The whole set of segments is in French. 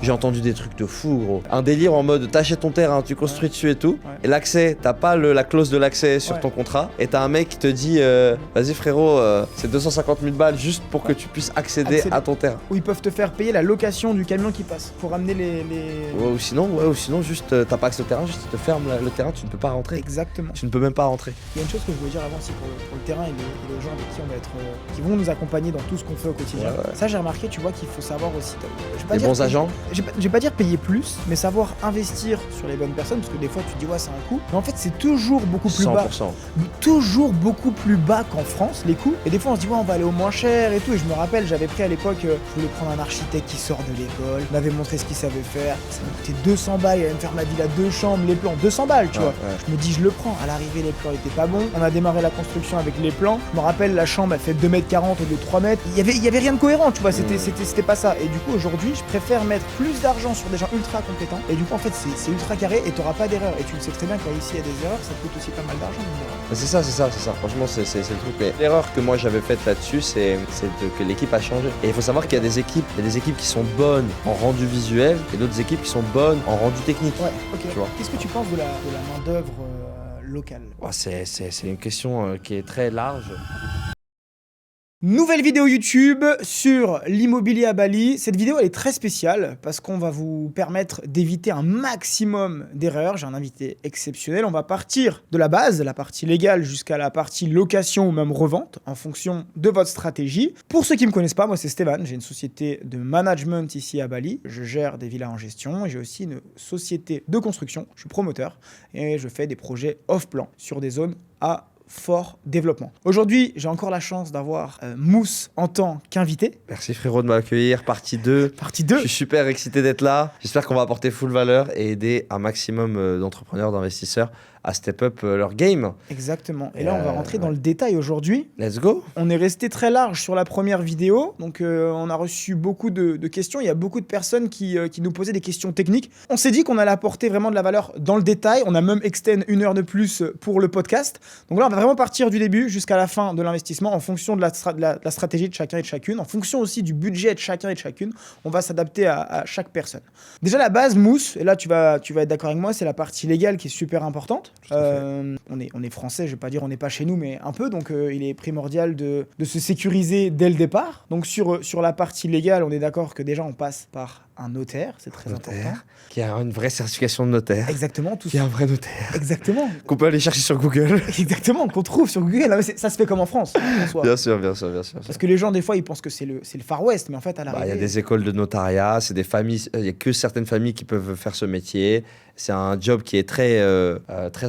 J'ai entendu des trucs de fou, gros. Un délire en mode t'achètes ton terrain, tu construis dessus et tout. Ouais. Et l'accès, t'as pas la clause de l'accès sur Ouais. ton contrat. Et t'as un mec qui te dit vas-y frérot, c'est 250 000 balles juste pour que tu puisses accéder à ton terrain. Où ils peuvent te faire payer la location du camion qui passe pour ramener les... Ouais, ou sinon juste t'as pas accès au terrain, juste ils te ferment le terrain, tu ne peux pas rentrer. Exactement. Tu ne peux même pas rentrer. Il y a une chose que je voulais dire avant aussi pour le terrain et les gens avec qui on va être, qui vont nous accompagner dans tout ce qu'on fait au quotidien. Ouais. Ça j'ai remarqué, tu vois qu'il faut savoir aussi. Je vais pas Les dire bons payer- agents. Je vais pas dire payer plus, mais savoir investir sur les bonnes personnes, parce que des fois tu te dis ouais c'est un coût, mais en fait c'est toujours beaucoup plus bas. 100%. Toujours beaucoup plus bas qu'en France les coûts. Et des fois on se dit ouais on va aller au moins cher et tout. Et je me rappelle j'avais pris à l'époque, je voulais prendre un architecte qui sort de l'école, il m'avait montré ce qu'il savait faire. Ça m'a coûté 200 balles, il allait me faire ma villa 2 chambres, les plans 200 balles tu vois. Ouais. Je me dis je le prends. À l'arrivée les plans étaient pas bons. On a démarré la construction avec les plans. Je me rappelle la chambre elle fait 2,40 m au lieu de 3 mètres. Il y avait rien de cohérent tu vois. C'était pas ça. Et du coup aujourd'hui je préfère mettre plus d'argent sur des gens ultra compétents. Et du coup en fait c'est ultra carré et t'auras pas d'erreur. Et tu le sais très bien quand ici il y a des erreurs, ça coûte aussi pas mal d'argent. C'est ça. Franchement, c'est le truc. Mais l'erreur que moi j'avais faite là-dessus, c'est que l'équipe a changé. Et il faut savoir qu'il y a des équipes qui sont bonnes en rendu visuel et d'autres équipes qui sont bonnes en rendu technique. Ouais, ok. Tu vois. Qu'est-ce que tu penses de la main-d'œuvre locale? Ouais, c'est une question qui est très large. Nouvelle vidéo YouTube sur l'immobilier à Bali. Cette vidéo elle est très spéciale parce qu'on va vous permettre d'éviter un maximum d'erreurs. J'ai un invité exceptionnel. On va partir de la base, la partie légale, jusqu'à la partie location ou même revente en fonction de votre stratégie. Pour ceux qui ne me connaissent pas, moi c'est Stéphane. J'ai une société de management ici à Bali. Je gère des villas en gestion et j'ai aussi une société de construction. Je suis promoteur et je fais des projets off-plan sur des zones à fort développement. Aujourd'hui, j'ai encore la chance d'avoir Mousse en tant qu'invité. Merci frérot de m'accueillir, partie 2. Partie 2. Je suis super excité d'être là. J'espère qu'on va apporter full valeur et aider un maximum d'entrepreneurs, d'investisseurs à step up leur game. Exactement. Et là, on va rentrer dans le détail aujourd'hui. Let's go. On est resté très large sur la première vidéo, donc on a reçu beaucoup de questions. Il y a beaucoup de personnes qui nous posaient des questions techniques. On s'est dit qu'on allait apporter vraiment de la valeur dans le détail. On a même extend 1 heure de plus pour le podcast. Donc là, on va vraiment partir du début jusqu'à la fin de l'investissement en fonction de la stratégie de chacun et de chacune, en fonction aussi du budget de chacun et de chacune. On va s'adapter à chaque personne. Déjà, la base, Mousse, et là, tu vas être d'accord avec moi, c'est la partie légale qui est super importante. On est français, je vais pas dire on n'est pas chez nous, mais un peu, donc il est primordial de se sécuriser dès le départ. Donc sur la partie légale, on est d'accord que déjà on passe par un notaire, c'est très important. Qui a une vraie certification de notaire. Exactement, tout Qui est ça. un vrai notaire. Exactement. Qu'on peut aller chercher sur Google. Exactement, qu'on trouve sur Google. Non, mais ça se fait comme en France, en soi. Bien sûr. Parce que les gens, des fois, ils pensent que c'est le Far West, mais en fait, à l'arrivée... Il y a des écoles de notariat, c'est des familles, il n'y a que certaines familles qui peuvent faire ce métier. C'est un job qui est très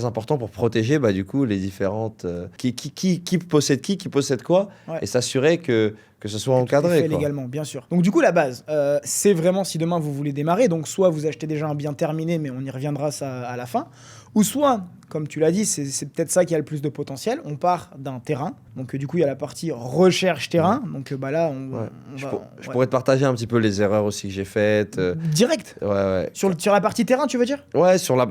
important pour protéger du coup les différentes... qui possède qui possède quoi, Ouais. et s'assurer que ce soit Tout est encadré. fait Quoi. légalement, bien sûr. Donc du coup, la base, c'est vraiment si demain vous voulez démarrer, donc soit vous achetez déjà un bien terminé, mais on y reviendra ça à la fin, ou soit, comme tu l'as dit, c'est peut-être ça qui a le plus de potentiel, on part d'un terrain, donc du coup il y a la partie recherche terrain, donc là Je pourrais te partager un petit peu les erreurs aussi que j'ai faites. Direct. Ouais. Sur la partie terrain, tu veux dire? Ouais, sur la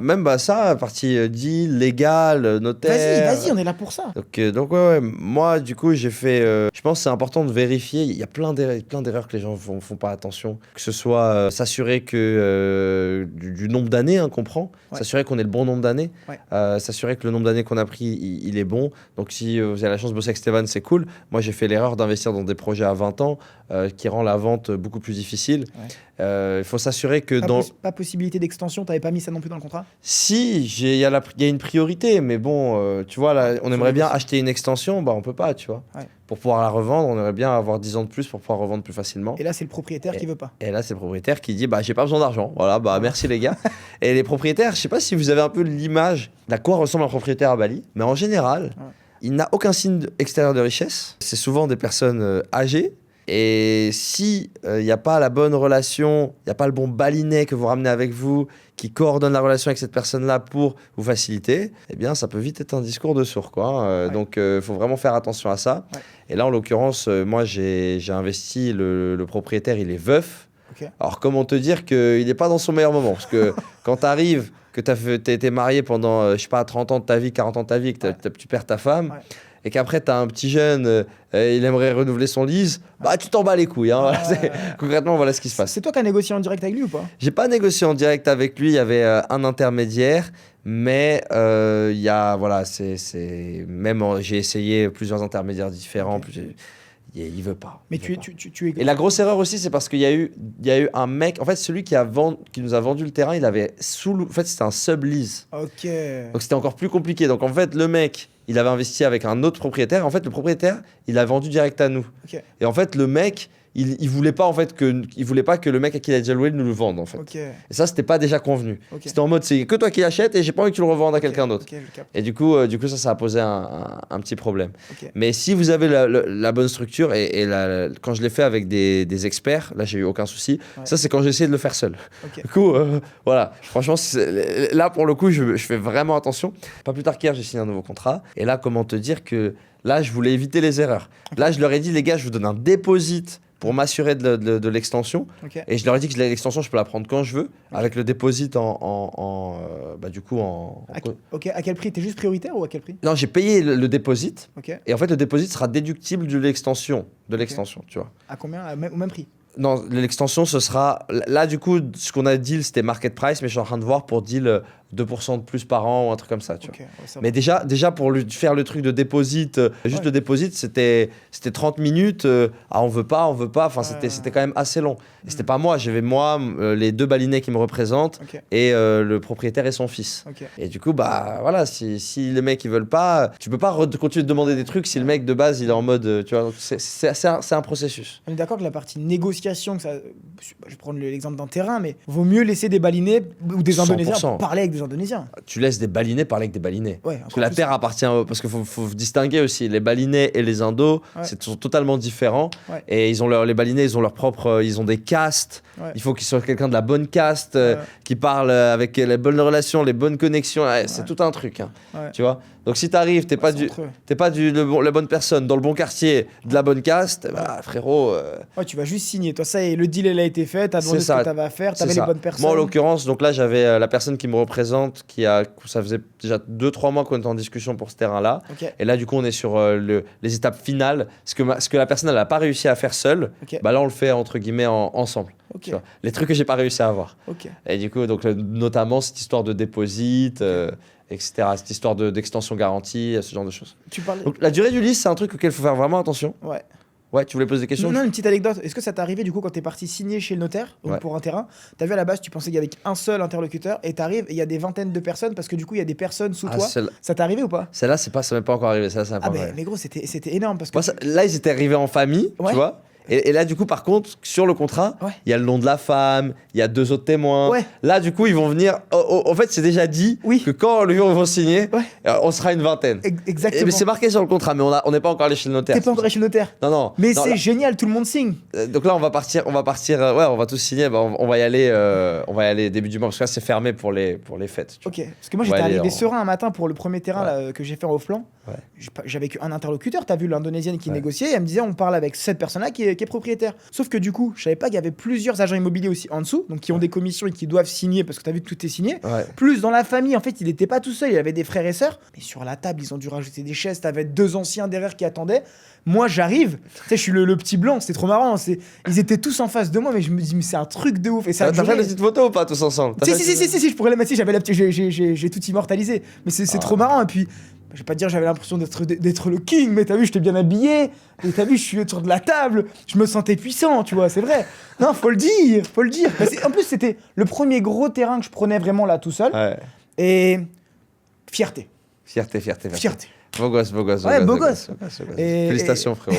partie deal, légale, notaire. Vas-y, on est là pour ça. Donc ouais, moi du coup j'ai fait, je pense que c'est important de vérifier, il y a plein d'erreurs que les gens font pas attention, que ce soit s'assurer que du nombre d'années qu'on prend, s'assurer qu'on ait le bon nombre d'années, s'assurer que le nombre d'années qu'on a pris il est bon. Donc si vous avez la chance de bosser avec Stéphane, c'est cool. Moi j'ai fait l'erreur d'investir dans des projets à 20 ans qui rend la vente beaucoup plus difficile. Il faut s'assurer que pas possibilité d'extension, t'avais pas mis ça non plus dans le contrat? Si, il y a une priorité, mais bon, tu vois, là, on aimerait bien acheter une extension, on peut pas, tu vois. Ouais. Pour pouvoir la revendre, on aimerait bien avoir 10 ans de plus pour pouvoir revendre plus facilement. Et là, c'est le propriétaire qui veut pas. Et là, c'est le propriétaire qui dit, j'ai pas besoin d'argent. Voilà, merci les gars. Et les propriétaires, je sais pas si vous avez un peu l'image d'à quoi ressemble un propriétaire à Bali, mais en général, il n'a aucun signe extérieur de richesse. C'est souvent des personnes âgées. Et si il n'y a pas la bonne relation, il n'y a pas le bon balinais que vous ramenez avec vous, qui coordonne la relation avec cette personne-là pour vous faciliter, eh bien, ça peut vite être un discours de sourd, quoi. Donc, il faut vraiment faire attention à ça. Ouais. Et là, en l'occurrence, moi, j'ai investi, le propriétaire, il est veuf. Okay. Alors, comment te dire qu'il n'est pas dans son meilleur moment? Parce que quand tu arrives, que tu as été marié pendant, 30 ans de ta vie, 40 ans de ta vie, que tu perds ta femme... et qu'après t'as un petit jeune, il aimerait renouveler son lease, bah tu t'en bats les couilles. Hein, voilà, concrètement, voilà ce qui se passe. C'est toi qui as négocié en direct avec lui ou pas? J'ai pas négocié en direct avec lui, il y avait un intermédiaire, mais il y a, voilà, même j'ai essayé plusieurs intermédiaires différents, il veut pas. Mais tu es... Et la grosse erreur aussi, c'est parce qu'il y a eu un mec, en fait, celui qui nous a vendu le terrain, il avait en fait, c'était un sublease. Ok. Donc c'était encore plus compliqué. Donc en fait, le mec, il avait investi avec un autre propriétaire. En fait, le propriétaire, il a vendu direct à nous. Ok. Et en fait, le mec, il voulait pas que le mec à qui il a déjà loué nous le vende en fait. Ok. Et ça, c'était pas déjà convenu. Ok. C'était en mode c'est que toi qui l'achètes et j'ai pas envie que tu le revendes à quelqu'un d'autre. Ok, je capte. Et du coup, ça a posé un petit problème. Ok. Mais si vous avez la bonne structure quand je l'ai fait avec des experts, là j'ai eu aucun souci. Ouais. Ça c'est quand j'ai essayé de le faire seul. Ok. Du coup, voilà. Franchement, là pour le coup, je fais vraiment attention. Pas plus tard qu'hier, j'ai signé un nouveau contrat. Et là, comment te dire que là, je voulais éviter les erreurs. Là, je leur ai dit, les gars, je vous donne un dépôt pour m'assurer de l'extension. Ok. Et je leur ai dit que l'extension, je peux la prendre quand je veux, avec le dépôt du coup en... Ok, à quel prix? T'es juste prioritaire ou à quel prix? Non, j'ai payé le dépôt. Ok. Et en fait, le dépôt sera déductible de l'extension, tu vois. À combien? Au même prix? Non, l'extension, ce sera... Là, du coup, ce qu'on a deal, c'était market price, mais je suis en train de voir pour deal 2% de plus par an ou un truc comme ça, tu vois. Ouais, ça Mais déjà pour faire le truc de déposit, juste le déposit, c'était 30 minutes. On veut pas. Enfin, c'était quand même assez long. Et c'était pas moi, j'avais les 2 balinais qui me représentent et le propriétaire et son fils. Ok. Et du coup, bah voilà, si les mecs ils veulent pas, tu peux pas continuer de demander des trucs si le mec de base il est en mode, tu vois. C'est un processus. On est d'accord que la partie négociation, je vais prendre l'exemple d'un terrain, mais vaut mieux laisser des balinais ou des Indonésiens 100%. parler avec des Indonésiens. Tu laisses des balinais parler avec des balinais. Ouais, Parce que la terre appartient parce qu'il faut distinguer aussi les balinais et les indos, sont totalement différents. Ouais. Et les balinais, ils ont leur propre, ils ont des castes. Ouais. Il faut qu'ils soient quelqu'un de la bonne caste, qui parle avec les bonnes relations, les bonnes connexions. C'est tout un truc, hein. Ouais. Tu vois. Donc si t'arrives, t'es pas la bonne personne dans le bon quartier, de la bonne caste, bah frérot. Ouais, tu vas juste signer. Toi, ça y est, le deal, il a été fait. T'as demandé ce que t'avais à faire. T'avais les bonnes personnes. Moi, en l'occurrence, donc là, j'avais la personne qui me représente, ça faisait déjà 2-3 mois qu'on était en discussion pour ce terrain-là. Ok. Et là, du coup, on est sur les étapes finales. Ce que la personne, elle n'a pas réussi à faire seule, Ok. bah là, on le fait entre guillemets ensemble. Ok. Tu vois. Les trucs que j'ai pas réussi à avoir. Ok. Et du coup, donc, notamment cette histoire de déposit, etc. Cette histoire d'extension garantie, ce genre de choses. Tu parlais. Donc, la durée du lease, c'est un truc auquel il faut faire vraiment attention. Ouais. Ouais, tu voulais poser des questions? Non, une petite anecdote. Est-ce que ça t'est arrivé du coup quand t'es parti signer chez le notaire donc Ouais. pour un terrain? T'as vu à la base, tu pensais qu'il y avait qu'un seul interlocuteur et t'arrives et il y a des vingtaines de personnes parce que du coup il y a des personnes sous toi. Ça t'est arrivé ou pas? Celle-là, ça m'est pas encore arrivé. Ça m'est pas arrivé. Mais gros, c'était énorme parce que. Moi, là, ils étaient arrivés en famille, Ouais. tu vois. Et là, du coup, par contre, sur le contrat, il y a le nom de la femme, il y a 2 autres témoins. Ouais. Là, du coup, ils vont venir. En fait, c'est déjà dit que quand le jour où ils vont signer, on sera une vingtaine. Exactement. Mais c'est marqué sur le contrat, mais on n'est pas encore allé chez le notaire. T'es pas encore allé chez le notaire? Non. Mais Non, c'est là- génial, tout le monde signe. Donc là, on va partir. On va tous signer. Bah, on va y aller début du mois parce que là, c'est fermé pour les fêtes. Tu vois. Ok. Parce que moi On va j'étais aller arrivé en- serein un matin pour le premier terrain là, que j'ai fait en off-plan. Ouais. J'avais qu'un interlocuteur. T'as vu l'Indonésienne qui négociait et elle me disait on parle avec cette personne-là qui est propriétaire. Sauf que du coup, je savais pas qu'il y avait plusieurs agents immobiliers aussi en dessous, donc qui ont des commissions et qui doivent signer parce que t'as vu que tout est signé. Ouais. Plus dans la famille, en fait, il était pas tout seul, il avait des frères et sœurs. Mais sur la table, ils ont dû rajouter des chaises. T'avais 2 anciens derrière qui attendaient. Moi, j'arrive. Tu sais, je suis le petit blanc. C'était trop marrant. Ils étaient tous en face de moi, mais je me dis, mais c'est un truc de ouf. Et ça a T'as duré- fait des petites photos ou pas tous ensemble? Si, je pourrais la mettre. Si, j'avais la petite, j'ai tout immortalisé. Mais c'est trop marrant. Et puis, je vais pas te dire, j'avais l'impression d'être le king, mais t'as vu, j'étais bien habillé. Et t'as vu, je suis autour de la table. Je me sentais puissant, tu vois, c'est vrai. Non, faut le dire. Bah, en plus, c'était le premier gros terrain que je prenais vraiment là tout seul. Ouais. Et fierté. Fierté. Beau gosse. Ouais, beau gosse. Et- Félicitations, frérot.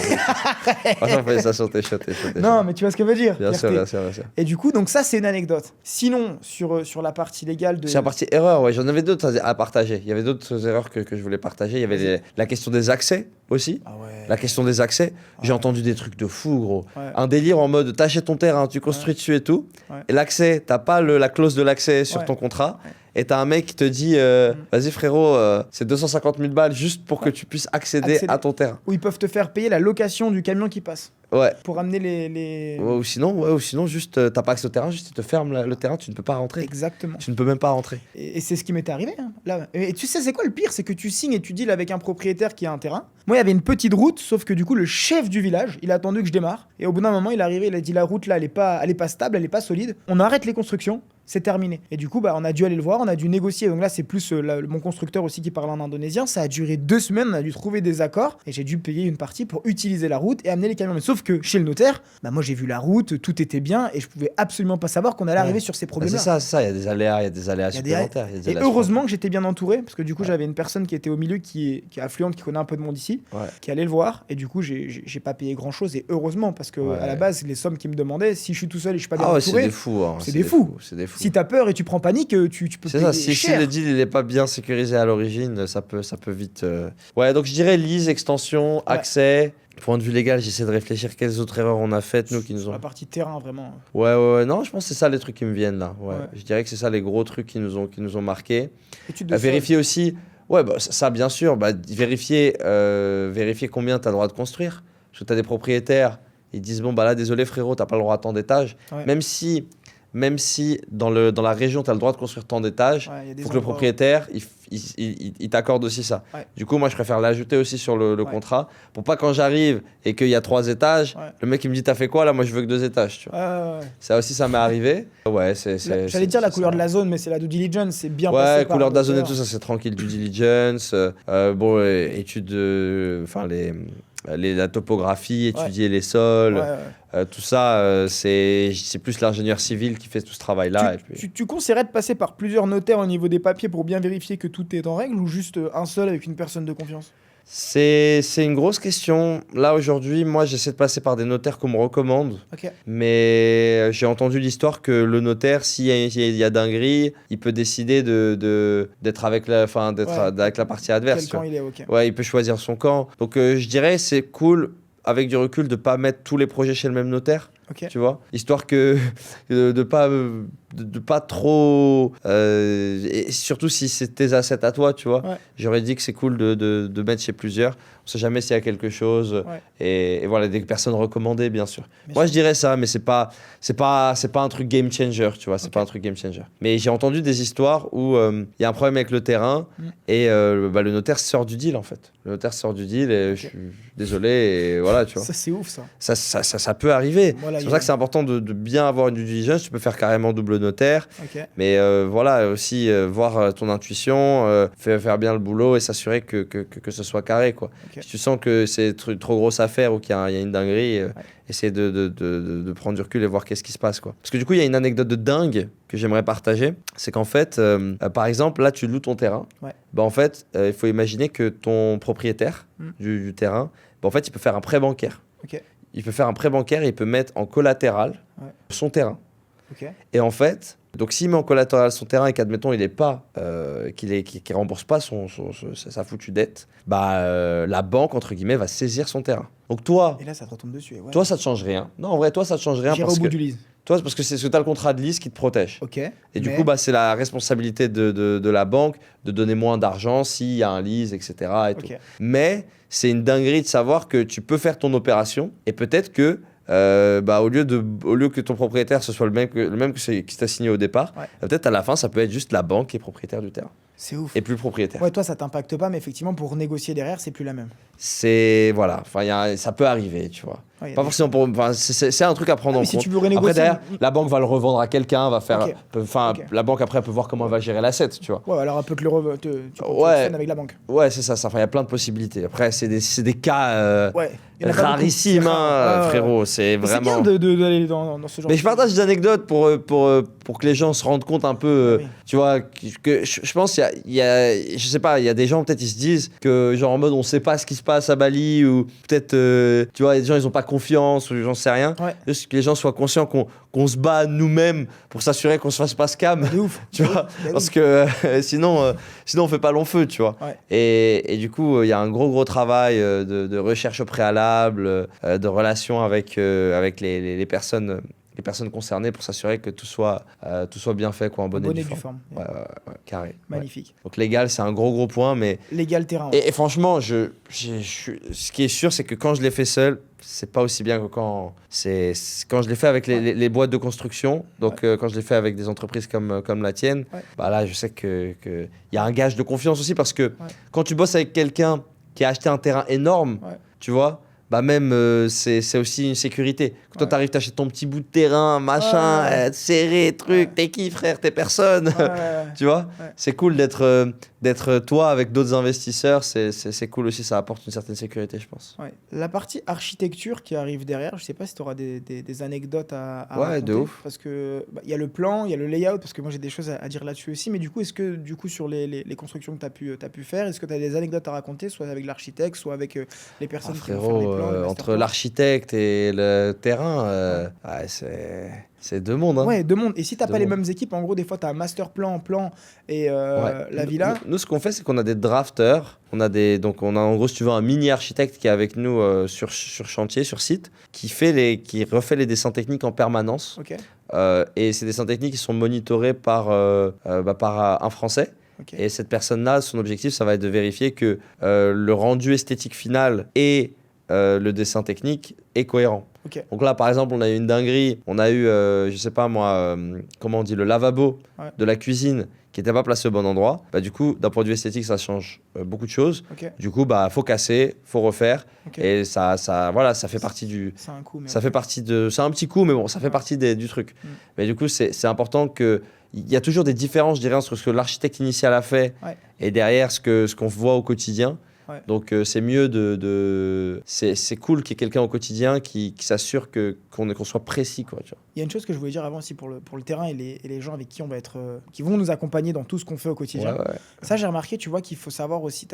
Franchement, félicitations, t'es chaud. Non, mais tu vois ce que je veux dire. Bien sûr, fierté. bien sûr. Et du coup, donc ça, c'est une anecdote. Sinon, sur la partie légale de. C'est la partie erreur, ouais. J'en avais d'autres à partager. Il y avait d'autres erreurs que je voulais partager. Il y avait la question des accès aussi. Ah ouais. La question des accès. J'ai entendu des trucs de fou, gros. Ouais. Un délire en mode t'achètes ton terrain, tu construis dessus et tout. Ouais. Et l'accès, t'as pas la clause de l'accès sur Ouais. ton contrat. Ouais. et t'as un mec qui te dit vas-y frérot, c'est 250 000 balles juste pour que tu puisses accéder à ton terrain. Ou ils peuvent te faire payer la location du camion qui passe. Ouais. Pour amener les... Ouais, ou sinon juste t'as pas accès au terrain, juste ils te ferment le terrain, tu ne peux pas rentrer. Exactement. Tu ne peux même pas rentrer. Et c'est ce qui m'était arrivé. Hein, là. Et tu sais, c'est quoi le pire? C'est que tu signes et tu deals avec un propriétaire qui a un terrain. Moi, il y avait une petite route, sauf que du coup, le chef du village, il a attendu que je démarre. Et au bout d'un moment, il est arrivé, il a dit la route là, elle est pas stable, elle est pas solide. On arrête les constructions. C'est terminé. Et du coup, on a dû aller le voir, on a dû négocier. Donc là, c'est plus mon constructeur aussi qui parle en indonésien. Ça a duré 2 semaines, on a dû trouver des accords. Et j'ai dû payer une partie pour utiliser la route et amener les camions. Mais sauf que chez le notaire, moi j'ai vu la route, tout était bien. Et je pouvais absolument pas savoir qu'on allait arriver sur ces problèmes-là. C'est ça, il y a des aléas supplémentaires. Et heureusement que j'étais bien entouré, parce que du coup, j'avais une personne qui était au milieu, qui est affluente, qui connaît un peu de monde ici, qui allait le voir. Et du coup, j'ai pas payé grand-chose. Et heureusement, parce que à la base, les sommes qu'ils me demandaient, si je suis tout seul et je suis pas bien entouré, c'est des fous. Hein. C'est des fous. Si t'as peur et tu prends panique, tu peux payer cher. Si le deal il est pas bien sécurisé à l'origine, ça peut vite... Ouais, donc je dirais lease, extension, accès. Point de vue légal, j'essaie de réfléchir quelles autres erreurs on a faites, nous, qui nous ont... La partie terrain, vraiment. Ouais, non, je pense que c'est ça les trucs qui me viennent, là. Ouais. Je dirais que c'est ça les gros trucs qui nous ont marqués. Vérifier aussi... Ouais, ça, bien sûr. Vérifier combien tu as le droit de construire. Parce que tu as des propriétaires, ils disent, bon, là, désolé, frérot, tu pas le droit à tant d'étages. Ouais. Même si dans la région, tu as le droit de construire tant d'étages, il faut que le propriétaire, il t'accorde aussi ça. Ouais. Du coup, moi, je préfère l'ajouter aussi sur le contrat, pour pas quand j'arrive et qu'il y a 3 étages, le mec, il me dit, t'as fait quoi là? Moi, je veux que 2 étages. Tu vois. Ça aussi, ça m'est arrivé. Ouais, j'allais dire la couleur de la zone, mais c'est la due diligence, c'est bien passé. Ouais, couleur de la zone et tout ça, c'est tranquille, due diligence. Études, la topographie, étudier les sols, tout ça, c'est plus l'ingénieur civil qui fait tout ce travail-là. Tu conseillerais de passer par plusieurs notaires au niveau des papiers pour bien vérifier que tout est en règle, ou juste un seul avec une personne de confiance? C'est une grosse question. Là, aujourd'hui, moi, j'essaie de passer par des notaires qu'on me recommande. Mais j'ai entendu l'histoire que le notaire, s'il y a dinguerie, il peut décider d'être avec la partie adverse. Quel camp il est, Ouais, il peut choisir son camp. Donc, je dirais, c'est cool, avec du recul, de ne pas mettre tous les projets chez le même notaire. Tu vois, histoire que de pas trop et surtout si c'est tes assets à toi, tu vois. J'aurais dit que c'est cool de mettre chez plusieurs. On sait jamais s'il y a quelque chose et voilà, des personnes recommandées, bien sûr. Moi je dirais ça, mais c'est pas un truc game changer, tu vois. C'est pas un truc game changer. Mais j'ai entendu des histoires où il y a un problème avec le terrain et le notaire sort du deal en fait. Le notaire sort du deal et je suis désolé et voilà, tu vois. Ça c'est ouf ça. Ça peut arriver. C'est pour ça que c'est important de bien avoir une due diligence. Tu peux faire carrément double notaire. Mais voilà, aussi voir ton intuition, faire bien le boulot et s'assurer que ce soit carré, quoi. Si tu sens que c'est trop grosse affaire ou qu'il y a une dinguerie, essaie de prendre du recul et voir qu'est-ce qui se passe, quoi. Parce que du coup, il y a une anecdote de dingue que j'aimerais partager. C'est qu'en fait, par exemple, là, tu loues ton terrain. En fait, il faut imaginer que ton propriétaire du terrain, en fait, il peut faire un prêt bancaire. Il peut faire un prêt bancaire et il peut mettre en collatéral son terrain. Et en fait, donc s'il met en collatéral son terrain et qu'admettons il est pas, qu'il rembourse pas sa foutue dette, la banque entre guillemets va saisir son terrain. Donc toi, et là ça te retombe dessus. Toi ça te change rien. Non, en vrai toi ça te change rien. J'irai au bout du lease. Toi, c'est parce que c'est ce que tu as le contrat de lease qui te protège. Et du coup, c'est la responsabilité de la banque de donner moins d'argent s'il y a un lease, etc. Tout. Mais c'est une dinguerie de savoir que tu peux faire ton opération et peut-être que au lieu que ton propriétaire ce soit le même que qui t'a signé au départ, peut-être à la fin ça peut être juste la banque qui est propriétaire du terrain. C'est ouf. Et plus propriétaire. Ouais, toi ça t'impacte pas, mais effectivement pour négocier derrière c'est plus la même. Ça peut arriver, tu vois. Pas forcément c'est un truc à prendre en compte. Si tu veux renégocier, après derrière, la banque va le revendre à quelqu'un, va faire la banque après elle peut voir comment elle va gérer l'asset, tu vois. Ouais, alors elle peut te le revendre avec la banque. Ouais, c'est ça, il y a plein de possibilités. Après c'est des cas rarissimes, frérot, c'est vraiment. C'est bien d'aller dans ce genre. Mais je partage des anecdotes pour que les gens se rendent compte un peu, tu vois, que je pense je sais pas, il y a des gens peut-être ils se disent que genre en mode on sait pas ce qui se passe à Bali ou peut-être tu vois, il y a des gens ils ont pas confiance ou j'en sais rien. Juste que les gens soient conscients qu'on se bat nous-mêmes pour s'assurer qu'on se fasse pas scam. C'est ouf. Tu vois, parce que sinon on fait pas long feu, tu vois. Et du coup, il y a un gros travail de recherche au préalable, de relation avec les personnes les personnes concernées pour s'assurer que tout soit bien fait, quoi, en bonne et due forme. Ouais, carré. Magnifique. Ouais. Donc légal, c'est un gros point, mais... Légal terrain. Et franchement, ce qui est sûr, c'est que quand je l'ai fait seul, c'est pas aussi bien que quand je l'ai fait avec les boîtes de construction. Donc quand je l'ai fait avec des entreprises comme la tienne, bah là, je sais que y a un gage de confiance aussi, parce que quand tu bosses avec quelqu'un qui a acheté un terrain énorme, tu vois, bah même c'est aussi une sécurité. Quand toi t'arrives, t'achètes ton petit bout de terrain, machin, serré, truc, t'es qui, frère, t'es personne. Tu vois, c'est cool d'être toi avec d'autres investisseurs, c'est cool aussi, ça apporte une certaine sécurité, je pense. La partie architecture qui arrive derrière, je sais pas si tu auras des anecdotes à raconter. De ouf. Parce que il y a le plan, il y a le layout, parce que moi j'ai des choses à dire là-dessus aussi, mais du coup, est-ce que sur les constructions que tu as pu faire, est-ce que tu as des anecdotes à raconter, soit avec l'architecte, soit avec les personnes qui vont faire les plans, entre l'architecte et le terrain, c'est deux mondes. Hein. Ouais, deux mondes. Et si t'as pas les mêmes équipes, en gros, des fois, t'as un master plan et la villa. Nous, ce qu'on fait, c'est qu'on a des drafters. Donc, on a en gros, si tu veux, un mini architecte qui est avec nous sur chantier, sur site, qui refait les dessins techniques en permanence. Okay. Et ces dessins techniques, ils sont monitorés par un Français. Okay. Et cette personne-là, son objectif, ça va être de vérifier que le rendu esthétique final et le dessin technique est cohérent. Okay. Donc là, par exemple, on a eu une dinguerie. On a eu, je sais pas moi, comment on dit, le lavabo de la cuisine qui n'était pas placé au bon endroit. Bah, du coup, d'un point de vue esthétique, ça change beaucoup de choses. Okay. Du coup, bah, faut casser, faut refaire. Okay. Et ça fait partie du... C'est un coup, mais ça fait partie de... C'est un petit coup, mais bon, ça fait partie du truc. Mais du coup, c'est important que... Il y a toujours des différences, je dirais, entre ce que l'architecte initial a fait et derrière ce qu'on voit au quotidien. Donc c'est mieux c'est cool qu'il y ait quelqu'un au quotidien qui s'assure qu'on soit précis, quoi, tu vois. Il y a une chose que je voulais dire avant aussi pour le terrain et les gens avec qui on va être qui vont nous accompagner dans tout ce qu'on fait au quotidien. Ça, j'ai remarqué, tu vois, qu'il faut savoir aussi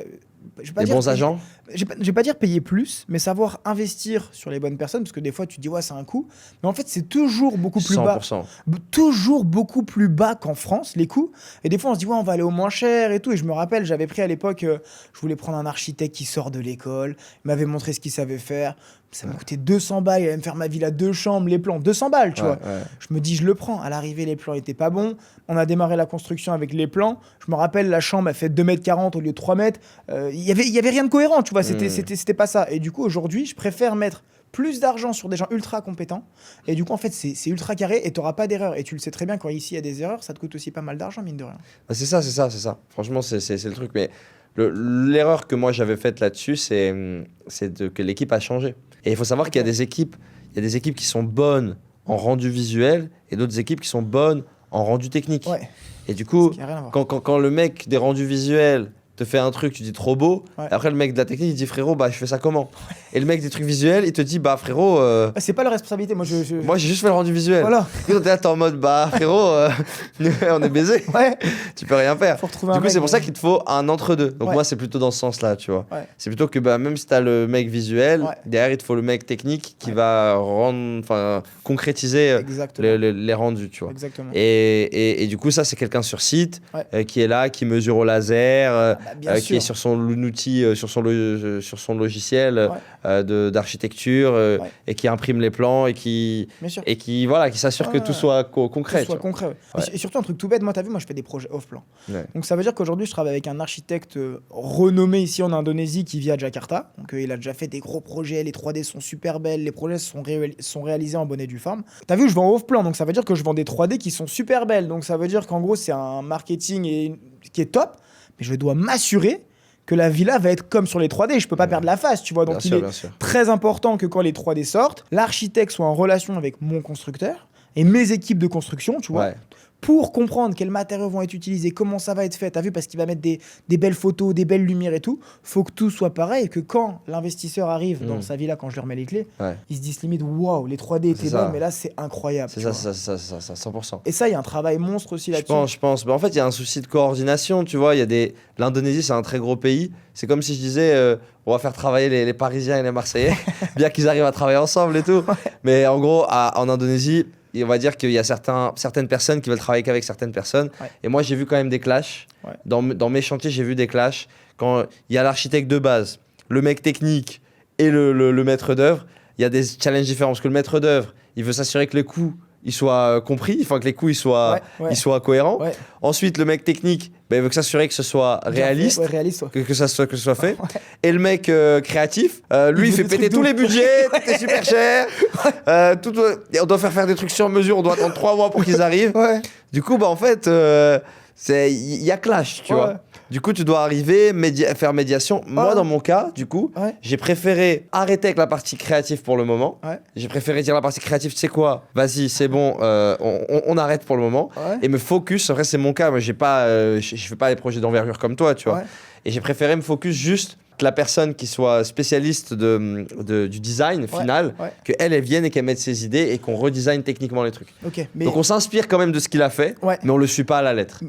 les bons agents. Je vais pas dire payer plus, mais savoir investir sur les bonnes personnes, parce que des fois tu te dis c'est un coût, mais en fait c'est toujours beaucoup plus 100%. bas. Toujours beaucoup plus bas qu'en France, les coûts. Et des fois on se dit on va aller au moins cher et tout. Et je me rappelle, j'avais pris à l'époque, je voulais prendre un architecte qui sort de l'école, il m'avait montré ce qu'il savait faire. Ça m'a coûté 200 balles, il allait me faire ma villa 2 chambres, les plans, 200 balles, tu vois. Je me dis, je le prends. À l'arrivée, les plans étaient pas bons. On a démarré la construction avec les plans. Je me rappelle, la chambre a fait 2,40 m au lieu de 3 mètres. Il y avait rien de cohérent, tu vois. C'était pas ça. Et du coup, aujourd'hui, je préfère mettre plus d'argent sur des gens ultra compétents. Et du coup, en fait, c'est ultra carré et tu n'auras pas d'erreur. Et tu le sais très bien, quand ici, il y a des erreurs, ça te coûte aussi pas mal d'argent, mine de rien. C'est ça. Franchement, c'est le truc. Mais l'erreur que moi, j'avais faite là-dessus, c'est que l'équipe a changé. Et il faut savoir qu'il y a des équipes qui sont bonnes en rendu visuel et d'autres équipes qui sont bonnes en rendu technique. Et du coup, quand le mec des rendus visuels te fait un truc, tu dis trop beau. Après, le mec de la technique, il dit frérot, je fais ça comment? Et le mec des trucs visuels, il te dit frérot. C'est pas leur responsabilité. Moi, j'ai juste fait le rendu visuel. Voilà. Et toi, t'es en mode frérot, on est baisé. Tu peux rien faire. Du coup, c'est pour ça qu'il te faut un entre-deux. Donc, moi, c'est plutôt dans ce sens-là, tu vois. C'est plutôt que même si t'as le mec visuel, derrière, il te faut le mec technique qui va concrétiser les rendus, tu vois. Exactement. Et du coup, ça, c'est quelqu'un sur site qui est là, qui mesure au laser. Qui est sur son outil, sur son logiciel d'architecture et qui imprime les plans et qui s'assure que tout soit concret. Et surtout un truc tout bête, moi je fais des projets off-plan. Donc ça veut dire qu'aujourd'hui je travaille avec un architecte renommé ici en Indonésie qui vit à Jakarta. Donc il a déjà fait des gros projets, les 3D sont super belles, les projets sont réalisés en bonne et due forme. T'as vu, je vends off-plan, donc ça veut dire que je vends des 3D qui sont super belles. Donc ça veut dire qu'en gros c'est un marketing qui est top. Mais je dois m'assurer que la villa va être comme sur les 3D. Je peux pas perdre la face, tu vois. Donc il est très important que quand les 3D sortent, l'architecte soit en relation avec mon constructeur et mes équipes de construction, tu vois. Pour comprendre quels matériaux vont être utilisés, comment ça va être fait. T'as vu, parce qu'il va mettre des belles photos, des belles lumières et tout. Faut que tout soit pareil et que quand l'investisseur arrive dans sa villa, quand je lui remets les clés, il se disent limite, waouh, les 3D étaient bons, mais là, c'est incroyable. C'est ça, 100%. Et ça, il y a un travail monstre aussi là-dessus. Je pense. En fait, il y a un souci de coordination, tu vois. L'Indonésie, c'est un très gros pays. C'est comme si je disais, on va faire travailler les Parisiens et les Marseillais, bien qu'ils arrivent à travailler ensemble et tout. Mais en gros, en Indonésie, on va dire qu'il y a certaines personnes qui veulent travailler qu'avec certaines personnes. Et moi, j'ai vu quand même des clashs. Dans mes chantiers, j'ai vu des clashs. Quand il y a l'architecte de base, le mec technique et le maître d'œuvre, il y a des challenges différents. Parce que le maître d'œuvre, il veut s'assurer que les coûts il soit compris, il faut que les coups ils soient cohérents. Ouais. Ensuite, le mec technique, il veut que s'assurer que ce soit réaliste, réaliste, ouais. que ça soit fait. Ouais. Et le mec créatif, lui, il fait péter tous les budgets, tout est super cher. On doit faire des trucs sur mesure, on doit attendre 3 mois pour qu'ils arrivent. Ouais. Du coup, en fait, il y a clash, tu vois. Du coup, tu dois arriver, faire médiation. Moi, dans mon cas, du coup, j'ai préféré arrêter avec la partie créative pour le moment. Ouais. J'ai préféré dire à la partie créative, tu sais quoi, vas-y, c'est bon, on arrête pour le moment. Ouais. Et me focus, en vrai, c'est mon cas. Moi, je fais pas des projets d'envergure comme toi, tu vois. Ouais. Et j'ai préféré me focus juste que la personne qui soit spécialiste du design final, qu'elle vienne et qu'elle mette ses idées et qu'on redesign techniquement les trucs. Okay, donc on s'inspire quand même de ce qu'il a fait, mais on le suit pas à la lettre.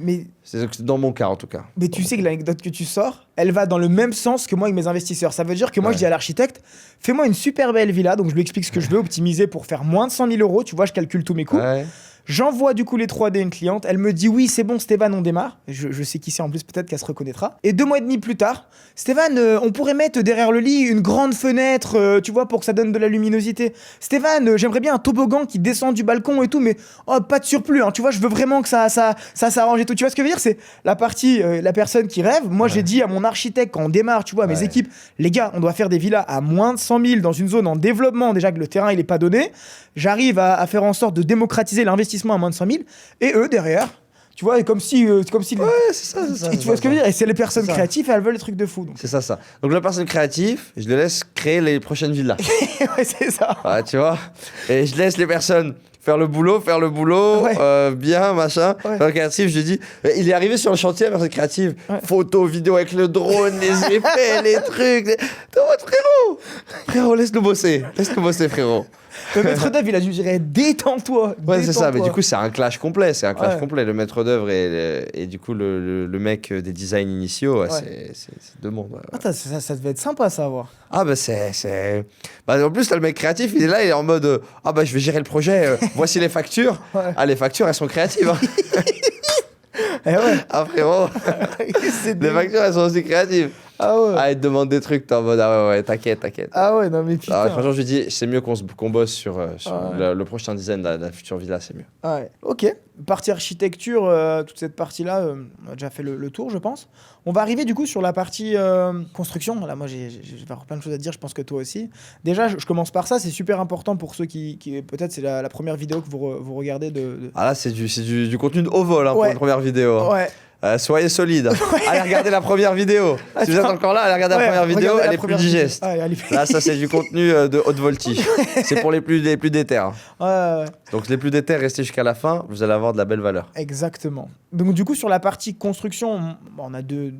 C'est dans mon cas en tout cas. Mais tu sais que l'anecdote que tu sors, elle va dans le même sens que moi avec mes investisseurs. Ça veut dire que moi je dis à l'architecte, fais-moi une super belle villa, donc je lui explique ce que je veux optimiser pour faire moins de 100 000 euros, tu vois, je calcule tous mes coûts. Ouais. J'envoie du coup les 3D à une cliente, elle me dit oui c'est bon Stéphane on démarre, je sais qui c'est en plus, peut-être qu'elle se reconnaîtra. Et 2 mois et demi plus tard, Stéphane on pourrait mettre derrière le lit une grande fenêtre, tu vois, pour que ça donne de la luminosité. Stéphane j'aimerais bien un toboggan qui descend du balcon et tout, mais pas de surplus, hein, tu vois, je veux vraiment que ça s'arrange et tout. Tu vois ce que je veux dire, c'est la partie, la personne qui rêve. Moi j'ai dit à mon architecte quand on démarre, tu vois, à mes équipes, les gars on doit faire des villas à moins de 100 000 dans une zone en développement, déjà que le terrain il est pas donné. J'arrive à faire en sorte de démocratiser l'investissement à moins de 100 000, et eux derrière, tu vois, comme si ouais, c'est ça. Tu vois ce que je veux dire, et c'est les personnes créatives, elles veulent les trucs de fou. Donc. C'est ça. Donc la personne créative, je le laisse créer les prochaines villas. Ouais, c'est ça. Ouais, tu vois, et je laisse les personnes faire le boulot, bien, machin. Ouais. Faire le créatif, je lui dis, il est arrivé sur le chantier, la personne créative, photo, vidéo avec le drone, les effets, les trucs. Frérot, laisse-nous bosser, frérot. Le maître d'œuvre, il a dû dire détends-toi. Ouais, c'est ça. Mais du coup, c'est un clash complet. Complet. Le maître d'œuvre et du coup, le mec des designs initiaux, c'est 2 mondes. Ça devait être sympa, ça, à voir. Ah, en plus, là, le mec créatif, il est là, il est en mode je vais gérer le projet. Voici les factures. Ouais. Ah, les factures, elles sont créatives. Hein. Ah, frérot. Les factures, elles sont aussi créatives. Ah ouais. Ah, il te demande des trucs, t'es en mode t'inquiète. Ah ouais, non mais putain. Alors, franchement, je lui dis, c'est mieux qu'on bosse sur le prochain design de la future villa, c'est mieux. Ah ouais, ok. Partie architecture, toute cette partie-là, on a déjà fait le tour, je pense. On va arriver du coup sur la partie construction. Là, moi, j'ai plein de choses à dire, je pense que toi aussi. Déjà, je commence par ça, c'est super important pour ceux qui peut-être c'est la première vidéo que vous regardez Ah là, c'est du contenu de haut vol pour la première vidéo. Ouais. Soyez solide. Allez regarder la première vidéo. Si vous êtes encore là, allez regarder la première vidéo, elle est plus digeste. Là, ça c'est du contenu de haute voltige. C'est pour les plus déter. Ouais. Donc les plus déter, restez jusqu'à la fin, vous allez avoir de la belle valeur. Exactement. Donc du coup, sur la partie construction, on a deux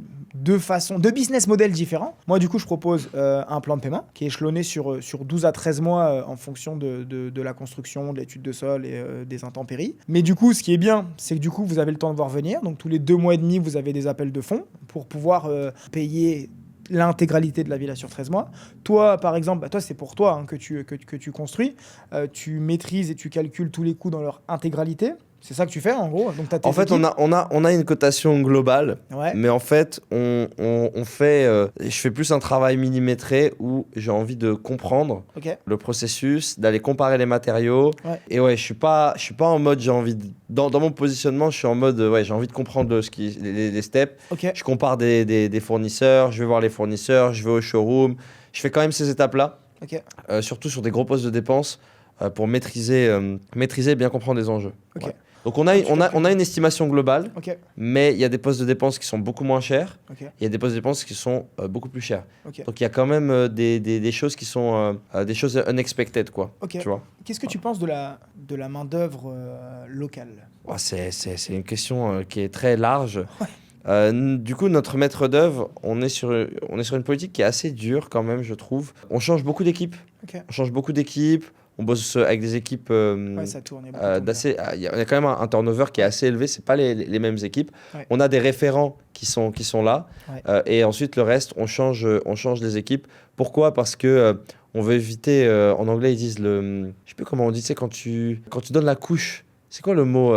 business models différents. Moi, du coup, je propose un plan de paiement qui est échelonné sur 12 à 13 mois en fonction de la construction, de l'étude de sol et des intempéries. Mais du coup, ce qui est bien, c'est que du coup, vous avez le temps de voir venir. Donc tous les 2 mois et demi, vous avez des appels de fonds pour pouvoir payer l'intégralité de la villa sur 13 mois. Toi, par exemple, toi, c'est pour toi que tu construis. Tu maîtrises et tu calcules tous les coûts dans leur intégralité. C'est ça que tu fais en gros. Donc, en fait, on a une cotation globale, mais en fait, on fait. Je fais plus un travail millimétré où j'ai envie de comprendre le processus, d'aller comparer les matériaux. Ouais. Et je suis pas en mode j'ai envie dans mon positionnement, je suis en mode j'ai envie de comprendre les steps. Okay. Je compare des fournisseurs, je vais voir les fournisseurs, je vais au showroom. Je fais quand même ces étapes-là, surtout sur des gros postes de dépenses pour maîtriser et bien comprendre les enjeux. Okay. Ouais. Donc on a une estimation globale, mais il y a des postes de dépenses qui sont beaucoup moins chers, il y a des postes de dépenses qui sont beaucoup plus chers. Donc il y a quand même des choses qui sont des choses unexpected, quoi. Tu vois. Qu'est-ce que tu penses de la main-d'œuvre locale ? C'est une question qui est très large. Ouais. Du coup, notre maître d'œuvre, on est sur une politique qui est assez dure quand même, je trouve. On change beaucoup d'équipes. On bosse avec des équipes ça tourne, il y a quand même un turnover qui est assez élevé, c'est pas les mêmes équipes. Ouais. On a des référents qui sont là, et ensuite le reste, on change les équipes. Pourquoi ? Parce que on veut éviter, en anglais ils disent je sais plus comment on dit, quand tu donnes la couche, c'est quoi le mot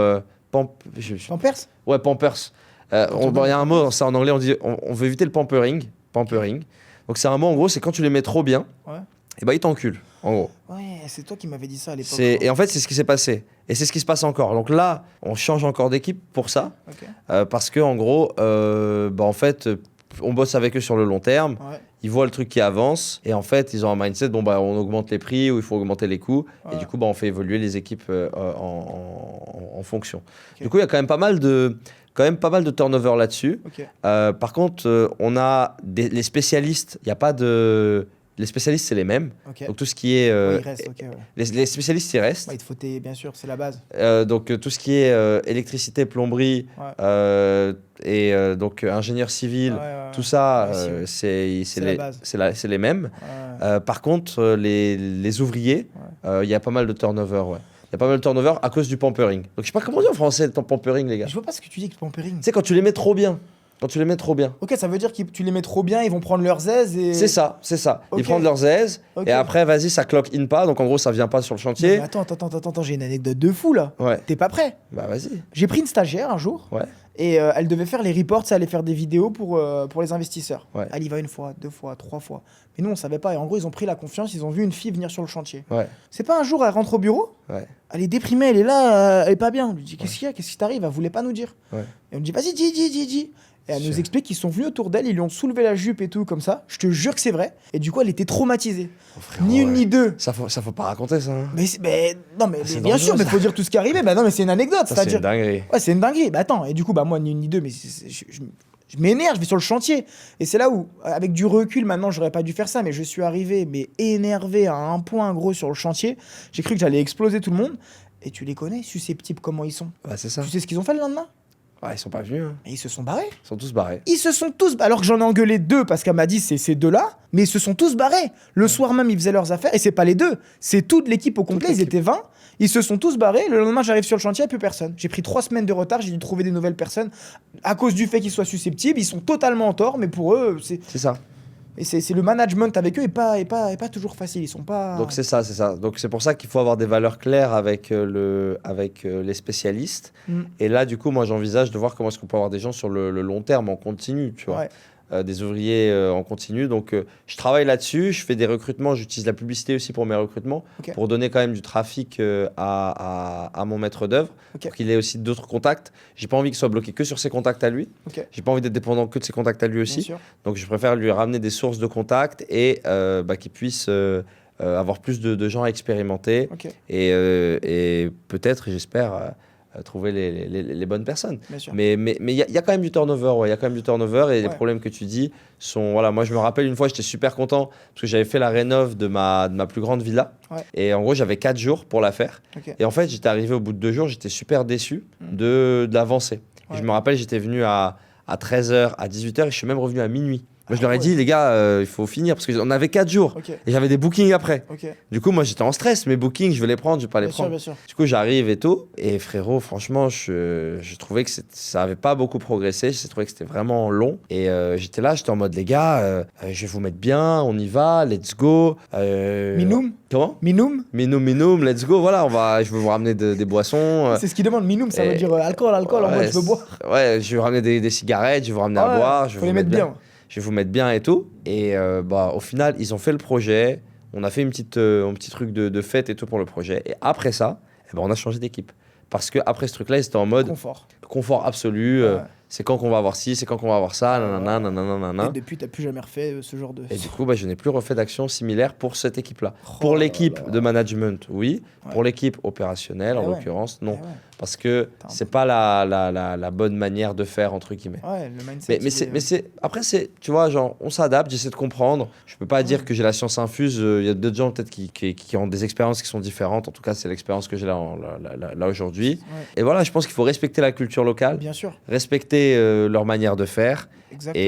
Pampers ? Ouais, pampers. Il y a un mot, ça en anglais on dit, on veut éviter le pampering. Donc c'est un mot en gros, c'est quand tu les mets trop bien. Ouais. et bah, il t'encule, en gros. Ouais, c'est toi qui m'avais dit ça à l'époque. Et en fait, c'est ce qui s'est passé. Et c'est ce qui se passe encore. Donc là, on change encore d'équipe pour ça. Ok. Parce que en gros, bah, en fait, on bosse avec eux sur le long terme. Ouais. Ils voient le truc qui avance. Et en fait, ils ont un mindset, bon, bah, on augmente les prix ou il faut augmenter les coûts. Ouais. Et du coup, bah, on fait évoluer les équipes en fonction. Ok. Du coup, il y a quand même pas mal de turnover là-dessus. Ok. Par contre, on a les spécialistes. Il n'y a pas de... Les spécialistes, c'est les mêmes. Ok. Donc tout ce qui est... Ouais, il reste, ok, ouais. les spécialistes, ils restent. Ouais, il te faut bien sûr, c'est la base. Donc tout ce qui est électricité, plomberie, donc ingénieur civil, Ouais, ouais, ouais. tout ça, Ouais, si, ouais. c'est la les, base. c'est les mêmes. Ouais. Par contre, les ouvriers, il y a pas mal de turnover. Ouais. Il y a pas mal de turnover à cause du pampering. Donc je sais pas comment on dit en français le pampering, les gars. Je vois pas ce que tu dis avec le pampering. Tu sais, quand tu les mets trop bien. Quand tu les mets trop bien. Ok, ça veut dire que tu les mets trop bien, ils vont prendre leurs aises et. C'est ça. Ok. Ils prennent leurs aises Ok. et après, vas-y, ça clock in pas. Donc en gros, ça vient pas sur le Non, chantier. mais attends, j'ai une anecdote de fou là. Ouais. T'es pas prêt? Bah vas-y. J'ai pris une stagiaire un jour. Ouais. Et elle devait faire les reports, ça allait faire des vidéos pour les investisseurs. Ouais. Elle y va 1 fois, 2 fois, 3 fois. Mais nous, on savait pas. Et en gros, ils ont pris la confiance, ils ont vu une fille venir sur le chantier. Ouais. C'est pas un jour, elle rentre au bureau, Ouais. elle est déprimée, elle est là, elle est pas bien. On lui dit, qu'est-ce qu'il y a? Qu'est-ce qui t'arrive? Elle voulait pas nous dire. Ouais. Et on lui dit, vas-y, dis. Et elle nous Sûr. explique qu'ils sont venus autour d'elle, ils lui ont soulevé la jupe et tout, comme ça. Je te jure que c'est vrai. Et du coup, elle était traumatisée. Oh, frérot, Ni une ouais. ni deux. Ça faut pas raconter ça. Hein. Non, mais C'est bien sûr, dangereux, mais ça. faut dire tout ce qui est arrivé. Bah non, mais c'est une anecdote. Ça, c'est C'est-à-dire. une dinguerie. Ouais, c'est une dinguerie. Bah attends, et du coup, bah moi, ni une ni deux, mais je m'énerve, je vais sur le chantier. Et c'est là où, avec du recul, maintenant, j'aurais pas dû faire ça, mais je suis arrivé, mais énervé à un point gros sur le chantier. J'ai cru que j'allais exploser tout le monde. Et tu les connais, susceptibles, comment ils sont. Bah, c'est ça. Tu sais ce qu'ils ont fait le lendemain? Ouais, ils sont pas venus. Hein. Et ils se sont barrés. Ils sont tous barrés. Ils se sont tous. Alors que j'en ai engueulé 2 parce qu'elle m'a dit c'est ces 2-là, mais ils se sont tous barrés. Le soir même, ils faisaient leurs affaires. Et c'est pas les 2, c'est toute l'équipe au complet. Ils l'équipe. étaient 20. Ils se sont tous barrés. Le lendemain, j'arrive sur le chantier, il n'y a plus personne. J'ai pris 3 semaines de retard, j'ai dû trouver des nouvelles personnes. À cause du fait qu'ils soient susceptibles, ils sont totalement en tort, mais pour eux, c'est. C'est ça. Et c'est le management avec eux est pas toujours facile. Ils sont pas. Donc c'est ça. Donc c'est pour ça qu'il faut avoir des valeurs claires avec les spécialistes. Mm. Et là, du coup, moi, j'envisage de voir comment est-ce qu'on peut avoir des gens sur le long terme, en continu, tu vois. Ouais. Des ouvriers en continu. Donc je travaille là-dessus, je fais des recrutements, j'utilise la publicité aussi pour mes recrutements, Ok. pour donner quand même du trafic à mon maître d'œuvre, Ok. pour qu'il ait aussi d'autres contacts. J'ai pas envie qu'il soit bloqué que sur ses contacts à lui. Ok. J'ai pas envie d'être dépendant que de ses contacts à lui Bien aussi. sûr. Donc je préfère lui ramener des sources de contacts et qu'il puisse avoir plus de gens à expérimenter Ok. et peut-être, j'espère, trouver les bonnes personnes. Bien sûr. Mais il y a quand même du turnover, ouais. Il y a quand même du turnover et les Ouais. problèmes que tu dis sont... Voilà, moi je me rappelle une fois, j'étais super content parce que j'avais fait la rénov de ma plus grande villa. Ouais. Et en gros, j'avais 4 jours pour la faire. Ok. Et en fait, j'étais arrivé au bout de 2 jours, j'étais super déçu Mm. de l'avancée. Ouais. Et je me rappelle, j'étais venu à 13h, à 18h et je suis même revenu à minuit. Moi, je leur ai ouais. dit, les gars, il faut finir parce qu'on avait 4 jours. Ok. Et j'avais des bookings après. Ok. Du coup, moi, j'étais en stress. Mes bookings, je vais les prendre, je vais pas les Bien sûr, prendre. bien sûr. Du coup, j'arrive et tout. Et frérot, franchement, je trouvais que ça avait pas beaucoup progressé. J'ai trouvé que c'était vraiment long. Et j'étais là, j'étais en mode, les gars, je vais vous mettre bien, on y va, let's go. Minoum. Comment Minoum. Minoum, let's go. Voilà, je vais vous ramener des boissons. C'est ce qu'ils demandent. Minoum, ça et- veut dire alcool, en mode Ouais, je veux boire. Ouais, je vais vous ramener des cigarettes, je vais vous ramener à Ouais, boire. Je vais faut vous les mettre bien. Je vais vous mettre bien et tout. Et au final, ils ont fait le projet. On a fait un petit truc de fête et tout pour le projet. Et après ça, on a changé d'équipe. Parce qu'après ce truc-là, ils étaient en mode Confort. confort absolu. Ouais. C'est quand qu'on va avoir ci, c'est quand qu'on va avoir ça, nanana, nanana. Et depuis, t'as plus jamais refait ce genre de. Et du coup, je n'ai plus refait d'action similaire pour cette équipe-là. Oh Pour là l'équipe là. de management, oui. Ouais. Pour l'équipe opérationnelle, en Eh ouais. l'occurrence, non. Eh ouais. Parce que Putain. c'est pas la bonne manière de faire, entre guillemets. Ouais, le mindset. Après, tu vois, genre, on s'adapte, j'essaie de comprendre. Je peux pas dire que j'ai la science infuse. Il y a d'autres gens peut-être qui ont des expériences qui sont différentes. En tout cas, c'est l'expérience que j'ai là aujourd'hui. Ouais. Et voilà, je pense qu'il faut respecter la culture locale, Bien sûr. respecter leur manière de faire Exactement.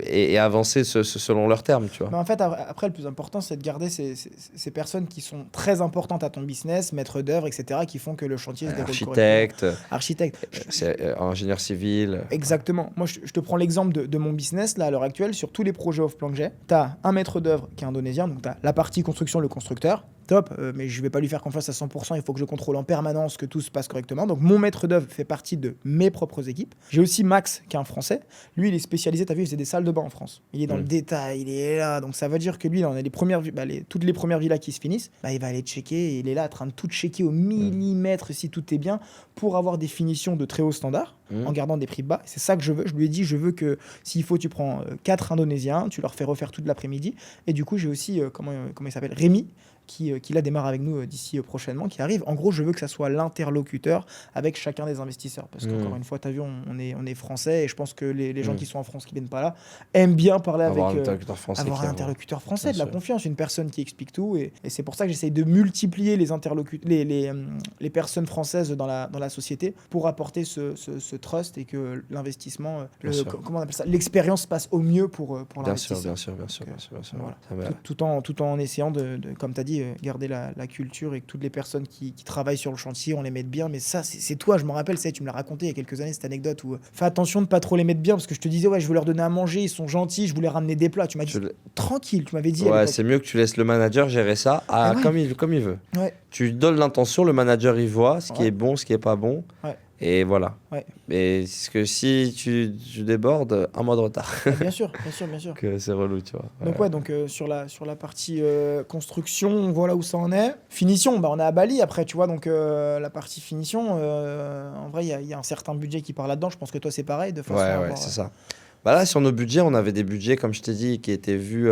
et avancer selon leurs termes, tu vois. Mais en fait, après, le plus important, c'est de garder ces personnes qui sont très importantes à ton business, maîtres d'œuvre, etc., qui font que le chantier se déroule Architecte, correctement. Architecte. ingénieur civil. Exactement. Moi, je te prends l'exemple de mon business, là, à l'heure actuelle, sur tous les projets off-plan que j'ai. Tu as un maître d'œuvre qui est indonésien, donc tu as la partie construction, le constructeur. top, mais je vais pas lui faire confiance à 100%, il faut que je contrôle en permanence que tout se passe correctement. Donc mon maître d'œuvre fait partie de mes propres équipes. J'ai aussi Max, qui est un Français. Lui, il est spécialisé, t'as vu, il faisait des salles de bain en France. Il est dans le détail, il est là. Donc ça veut dire que lui, on a toutes les premières villas qui se finissent, il va aller checker, et il est là en train de tout checker au millimètre si tout est bien pour avoir des finitions de très haut standard en gardant des prix bas. C'est ça que je veux. Je lui ai dit, je veux que s'il faut, tu prends 4 Indonésiens, tu leur fais refaire toute l'après-midi. Et du coup, j'ai aussi, comment il s'appelle, Rémi, qui là démarre avec nous d'ici prochainement, qui arrive. En gros, je veux que ça soit l'interlocuteur avec chacun des investisseurs. Parce qu'encore une fois, tu as vu, on est français, et je pense que les gens qui sont en France, qui viennent pas là, aiment bien parler avoir avec... un interlocuteur français. Avoir un interlocuteur français, Bien de la sûr. confiance, une personne qui explique tout. Et c'est pour ça que j'essaye de multiplier les personnes françaises dans la société pour apporter ce trust et que l'investissement, comment on appelle ça, l'expérience passe au mieux pour l'investisseur. Bien sûr. Voilà. Tout en essayant de comme tu as dit, garder la culture, et que toutes les personnes qui travaillent sur le chantier, on les mette bien. Mais ça, c'est toi, je me rappelle, tu me l'as raconté il y a quelques années, cette anecdote où fais attention de pas trop les mettre bien, parce que je te disais, ouais, je veux leur donner à manger, ils sont gentils, je voulais ramener des plats. Tu m'as dit, tranquille, tu m'avais dit. Ouais, c'est mieux que tu laisses le manager gérer ça comme il veut. Ouais. Tu lui donnes l'intention, le manager il voit ce qui est bon, ce qui est pas bon. Ouais. Et voilà. Ouais. Mais c'est que si tu débordes, un mois de retard. Bien sûr. Que c'est relou, tu vois. Donc sur la partie construction, voilà où ça en est. Finition, on est à Bali après, tu vois, donc la partie finition, en vrai, il y a un certain budget qui part là-dedans. Je pense que toi, c'est pareil, de façon à avoir, c'est ça. Bah là, sur nos budgets, on avait des budgets, comme je t'ai dit, qui étaient vus.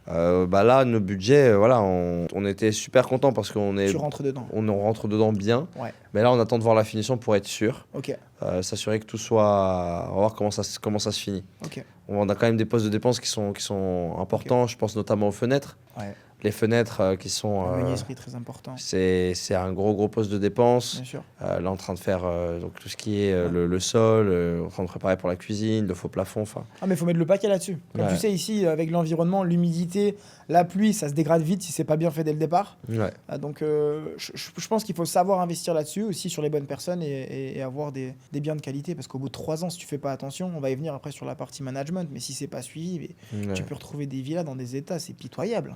Là, nos budgets, on était super contents parce tu rentres dedans. on rentre dedans bien. Ouais. Mais là, on attend de voir la finition pour être sûr. Ok. S'assurer que tout soit. On va voir comment ça se finit. Ok. On a quand même des postes de dépenses qui sont importants. Okay. Je pense notamment aux fenêtres. Ouais. Les fenêtres qui sont... La menuiserie, très important. C'est un gros poste de dépenses. Bien sûr. Là, on est en train de faire donc, tout ce qui est le sol, en train de préparer pour la cuisine, le faux plafond. Ah, mais il faut mettre le paquet là-dessus. Comme tu sais, ici, avec l'environnement, l'humidité, la pluie, ça se dégrade vite si c'est pas bien fait dès le départ. Ouais. Donc, je pense qu'il faut savoir investir là-dessus, aussi sur les bonnes personnes, et avoir des biens de qualité. Parce qu'au bout de 3 ans, si tu fais pas attention, on va y venir après sur la partie management, mais si c'est pas suivi, tu peux retrouver des villas dans des états, c'est pitoyable.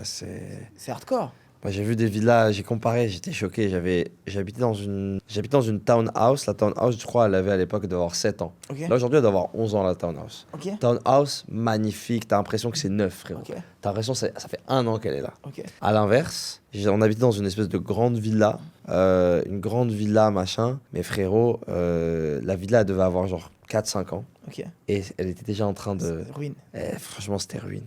C'est hardcore. Moi, j'ai vu des villas, j'ai comparé, j'étais choqué. J'habitais dans une townhouse. La townhouse, je crois, elle avait à l'époque d'avoir 7 ans. Okay. Là, aujourd'hui, elle doit avoir 11 ans, la townhouse. Okay. Townhouse, magnifique. T'as l'impression que c'est neuf, frérot. Okay. T'as l'impression que ça fait 1 an qu'elle est là. Okay. À l'inverse, on habitait dans une espèce de grande villa. Une grande villa, machin. Mais frérot, la villa, elle devait avoir genre 4-5 ans. Okay. Et elle était déjà en train de... Ruine. Franchement, c'était ruine.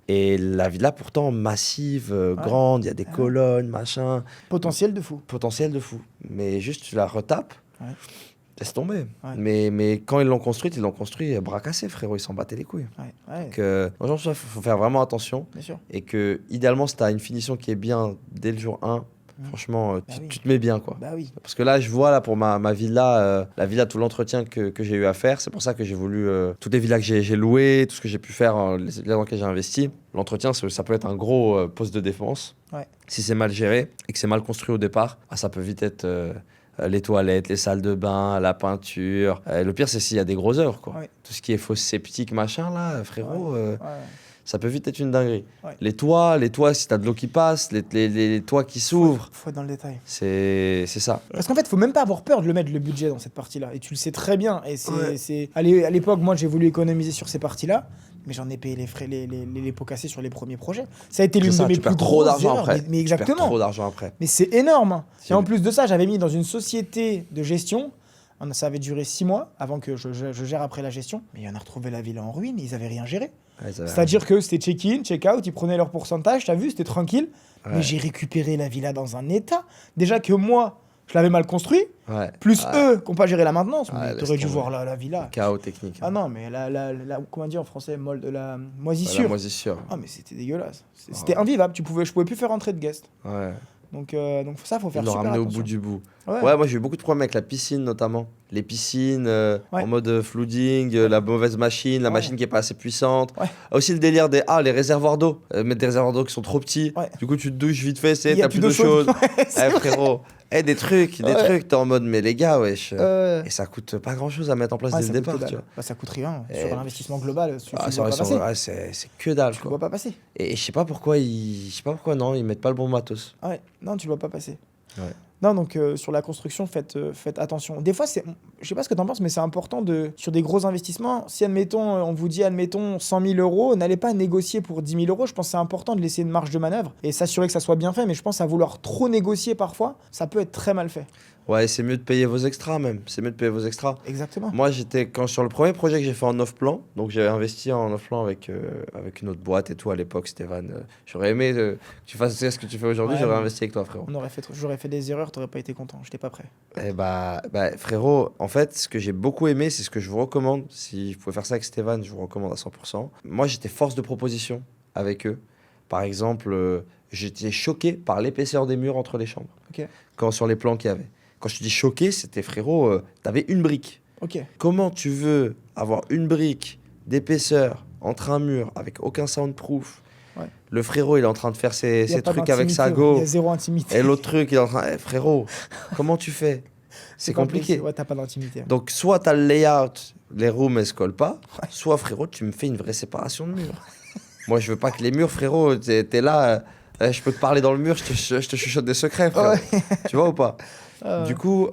Et la villa, pourtant, massive, grande, il y a des colonnes, machin. Potentiel de fou. Mais juste, tu la retapes, laisse tomber. Ouais. Mais quand ils l'ont construite bras cassés, frérot, ils s'en battaient les couilles. Ouais. Donc, il faut faire vraiment attention. Bien sûr. Et que, idéalement, si tu as une finition qui est bien dès le jour 1, franchement, tu te mets bien, quoi. Bah oui. Parce que là, je vois là pour ma villa, la villa, tout l'entretien que j'ai eu à faire. C'est pour ça que j'ai voulu toutes les villas que j'ai louées, tout ce que j'ai pu faire, les villas dans lesquelles j'ai investi. L'entretien, ça peut être un gros poste de défense. Ouais. Si c'est mal géré et que c'est mal construit au départ, ça peut vite être les toilettes, les salles de bain, la peinture. Le pire, c'est s'il y a des gros œuvres, quoi. Ouais. Tout ce qui est fosse septique, machin, là, frérot. Ouais. Ça peut vite être une dinguerie. Ouais. Les toits, si t'as de l'eau qui passe, les toits qui s'ouvrent. Faut être dans le détail. C'est ça. Parce qu'en fait, faut même pas avoir peur de le mettre, le budget, dans cette partie-là. Et tu le sais très bien. Et à l'époque, moi, j'ai voulu économiser sur ces parties-là, mais j'en ai payé les frais, les pots cassés sur les premiers projets. Ça a été l'une de mes plus trop grosses d'argent erreurs. après. Mais exactement. Tu perds trop d'argent après. Mais c'est énorme. Et en plus de ça, j'avais mis dans une société de gestion. Ça avait duré 6 mois avant que je gère après la gestion. Mais on a retrouvé la villa en ruine, ils avaient rien géré. C'est-à-dire que c'était check-in, check-out, ils prenaient leur pourcentage, t'as vu, c'était tranquille. Mais j'ai récupéré la villa dans un état. Déjà que moi, je l'avais mal construit, plus eux qui n'ont pas géré la maintenance. T'aurais dû voir la villa. Chaos technique. Ah non, mais comment dire en français, la moisissure. La moisissure. Ah mais c'était dégueulasse. C'était invivable, je pouvais plus faire entrer de guest. Ouais. Donc ça, faut faire super attention. Ils l'ont ramené au bout du bout. Ouais, moi j'ai eu beaucoup de problèmes avec la piscine notamment. Les piscines Ouais. en mode flooding, la mauvaise machine, la Ouais. machine qui est pas assez puissante. Ouais. Aussi le délire des les réservoirs d'eau. Mettre des réservoirs d'eau qui sont trop petits. Ouais. Du coup tu te douches vite fait, Il y a t'as plus d'eau chaude. Ouais, c'est vrai. Frérot. Des trucs, Ouais. t'es en mode mais les gars, wesh. Euh, Et ça coûte pas grand chose à mettre en place ouais, dès le ça coûte que départ, dalle. tu vois. Bah, ça coûte rien. Et- Sur l'investissement global, tu le C'est vois vrai, pas passer. ouais, c'est que dalle Tu le quoi. vois pas passer. Et je sais pas pourquoi non, ils mettent pas le bon matos. Ouais, non, tu le vois pas passer. Ouais. Non, donc sur la construction, faites attention. Des fois, je sais pas ce que t'en penses, mais c'est important sur des gros investissements. Si, admettons, on vous dit, admettons, 100 000 euros, n'allez pas négocier pour 10 000 euros. Je pense que c'est important de laisser une marge de manœuvre et s'assurer que ça soit bien fait. Mais je pense à vouloir trop négocier parfois, ça peut être très mal fait. Ouais, c'est mieux de payer vos extras même. C'est mieux de payer vos extras. Exactement. Moi, sur le premier projet que j'ai fait en off-plan, donc j'avais investi en off-plan avec une autre boîte et tout à l'époque, Stéphane. J'aurais aimé que tu fasses ce que tu fais aujourd'hui, Ouais, j'aurais mais- investi avec toi, frérot. J'aurais fait des erreurs, t'aurais pas été content. J'étais pas prêt. Eh bah, frérot, en fait, ce que j'ai beaucoup aimé, c'est ce que je vous recommande. Si vous pouvez faire ça avec Stéphane, je vous recommande à 100%. Moi, j'étais force de proposition avec eux. Par exemple, j'étais choqué par l'épaisseur des murs entre les chambres. Ok. Sur les plans qu'il y avait. Quand je te dis choqué, c'était frérot, t'avais une brique. Ok. Comment tu veux avoir une brique d'épaisseur entre un mur avec aucun soundproof? Ouais. Le frérot, il est en train de faire ses Y a pas trucs avec sa d'intimité, go. Il y a zéro intimité. Et l'autre truc, il est en train. Frérot, comment tu fais? C'est compliqué. Ouais, t'as pas d'intimité. Donc, soit t'as le layout, les rooms, elles se collent pas, soit frérot, tu me fais une vraie séparation de murs. Moi, je veux pas que les murs, frérot, t'es là, je peux te parler dans le mur, je te chuchote des secrets, frérot. Tu vois ou pas? Du coup,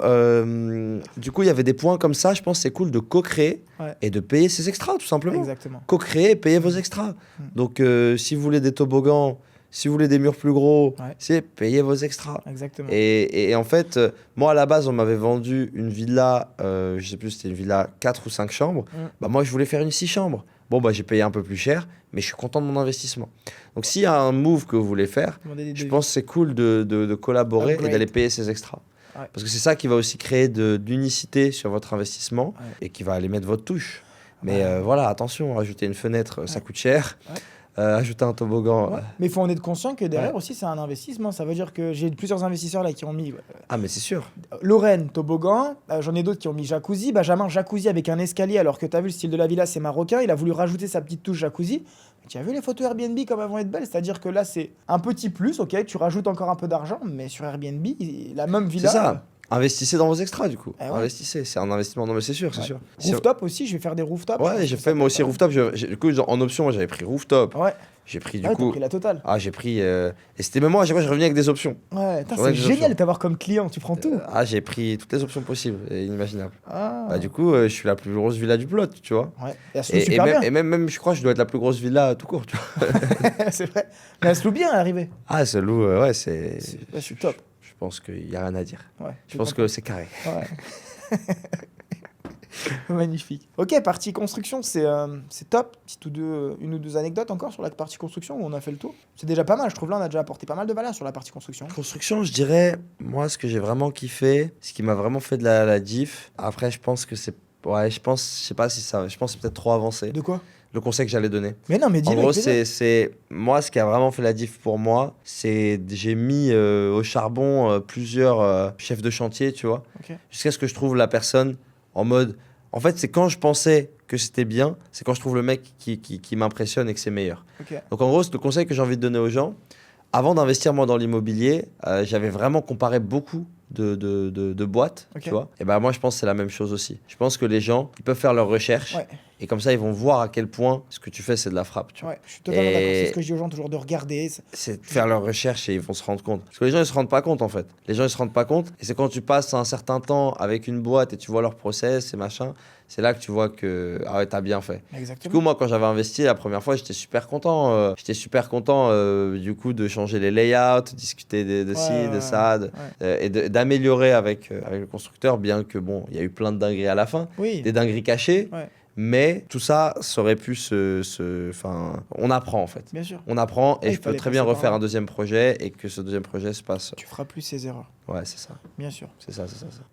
il y avait des points comme ça. Je pense que c'est cool de co-créer et de payer ses extras, tout simplement. Exactement. Co-créer, payer vos extras. Donc, si vous voulez des toboggans, si vous voulez des murs plus gros, c'est payer vos extras. Exactement. Et en fait, moi, à la base, on m'avait vendu une villa, je sais plus, c'était une villa 4 ou 5 chambres. Bah, moi, je voulais faire une 6 chambres. Bon, bah, j'ai payé un peu plus cher, mais je suis content de mon investissement. Donc, s'il y a un move que vous voulez faire, je pense que c'est cool de collaborer et d'aller payer ses extras. Ouais. Parce que c'est ça qui va aussi créer de l'unicité sur votre investissement et qui va aller mettre votre touche. Mais voilà, attention, rajouter une fenêtre, ça coûte cher. Ajouter un toboggan. Mais il faut en être conscient que derrière aussi, c'est un investissement. Ça veut dire que j'ai plusieurs investisseurs là qui ont mis. Ah, mais c'est sûr. Lorraine, toboggan. J'en ai d'autres qui ont mis jacuzzi. Benjamin, jacuzzi avec un escalier, alors que tu as vu le style de la villa, c'est marocain. Il a voulu rajouter sa petite touche jacuzzi. Tu as vu les photos Airbnb comme elles vont être belles? C'est-à-dire que là, c'est un petit plus, ok, tu rajoutes encore un peu d'argent, mais sur Airbnb, la même villa. C'est ça. Investissez dans vos extras, du coup. Ouais. Investissez. C'est un investissement. Non, mais c'est sûr, c'est sûr. Rooftop aussi, je vais faire des rooftops. Ouais, j'ai fait moi aussi rooftop. Du coup, en option, moi, j'avais pris rooftop. Ouais. J'ai pris du T'as coup. pris la totale. Ah, j'ai pris. Et c'était même moi, à chaque fois, je revenais avec des options. Ouais, Ouais, c'est des génial options. de t'avoir comme client, tu prends tout. J'ai pris toutes les options possibles et inimaginables. Ah. Bah, du coup, je suis la plus grosse villa du plot, tu vois. Ouais. Et elle se loue super même, bien. même, je crois que je dois être la plus grosse villa tout court, tu vois. C'est vrai. Mais elle se loue bien à l'arrivée. Ah, ce loup, ouais, c'est. Je suis top. Je pense qu'il n'y a rien à dire. Ouais. Je pense que c'est carré. Ouais. Magnifique. Ok, partie construction, c'est top. Une ou deux anecdotes encore sur la partie construction où on a fait le tour. C'est déjà pas mal, je trouve. Là, on a déjà apporté pas mal de valeur sur la partie construction. Construction, je dirais, moi, ce que j'ai vraiment kiffé, ce qui m'a vraiment fait de la diff. Après, je pense que c'est. Ouais, je sais pas si ça. Je pense que c'est peut-être trop avancé. De quoi? Le conseil que j'allais donner. Mais non, mais En dis-le. gros, avec plaisir. c'est moi ce qui a vraiment fait la diff pour moi, c'est j'ai mis au charbon plusieurs chefs de chantier, tu vois, Ok. jusqu'à ce que je trouve la personne en mode. En fait, c'est quand je pensais que c'était bien, c'est quand je trouve le mec qui m'impressionne et que c'est meilleur. Ok. Donc en gros, c'est le conseil que j'ai envie de donner aux gens. Avant d'investir moi dans l'immobilier, j'avais vraiment comparé beaucoup de boîtes, Ok. tu vois. Et ben moi, je pense que c'est la même chose aussi. Je pense que les gens, ils peuvent faire leurs recherches. Ouais. Et comme ça, ils vont voir à quel point ce que tu fais, c'est de la frappe. Tu vois. Ouais, je suis totalement Et- d'accord. C'est ce que je dis aux gens, toujours de regarder. C'est de faire leurs recherches et ils vont se rendre compte. Parce que les gens, ils se rendent pas compte, en fait. Les gens, ils se rendent pas compte. Et c'est quand tu passes un certain temps avec une boîte et tu vois leur process et machin, c'est là que tu vois que, ah ouais, t'as bien fait. Du Exactement. coup, moi, quand j'avais investi la première fois, j'étais super content. Du coup, de changer les layouts, discuter de ci, Ouais, de ouais, ça, ouais. et d'améliorer avec le constructeur, bien que, bon, il y a eu plein de dingueries à la fin, Oui. des dingueries cachées. Ouais. Mais tout ça, ça aurait pu Enfin, on apprend, en fait. Bien sûr. On apprend et Ouais, je il peux fallait très bien passer par refaire là. un deuxième projet et que ce deuxième projet se passe. Tu feras plus ces erreurs. Ouais, c'est ça. Bien sûr. C'est ça.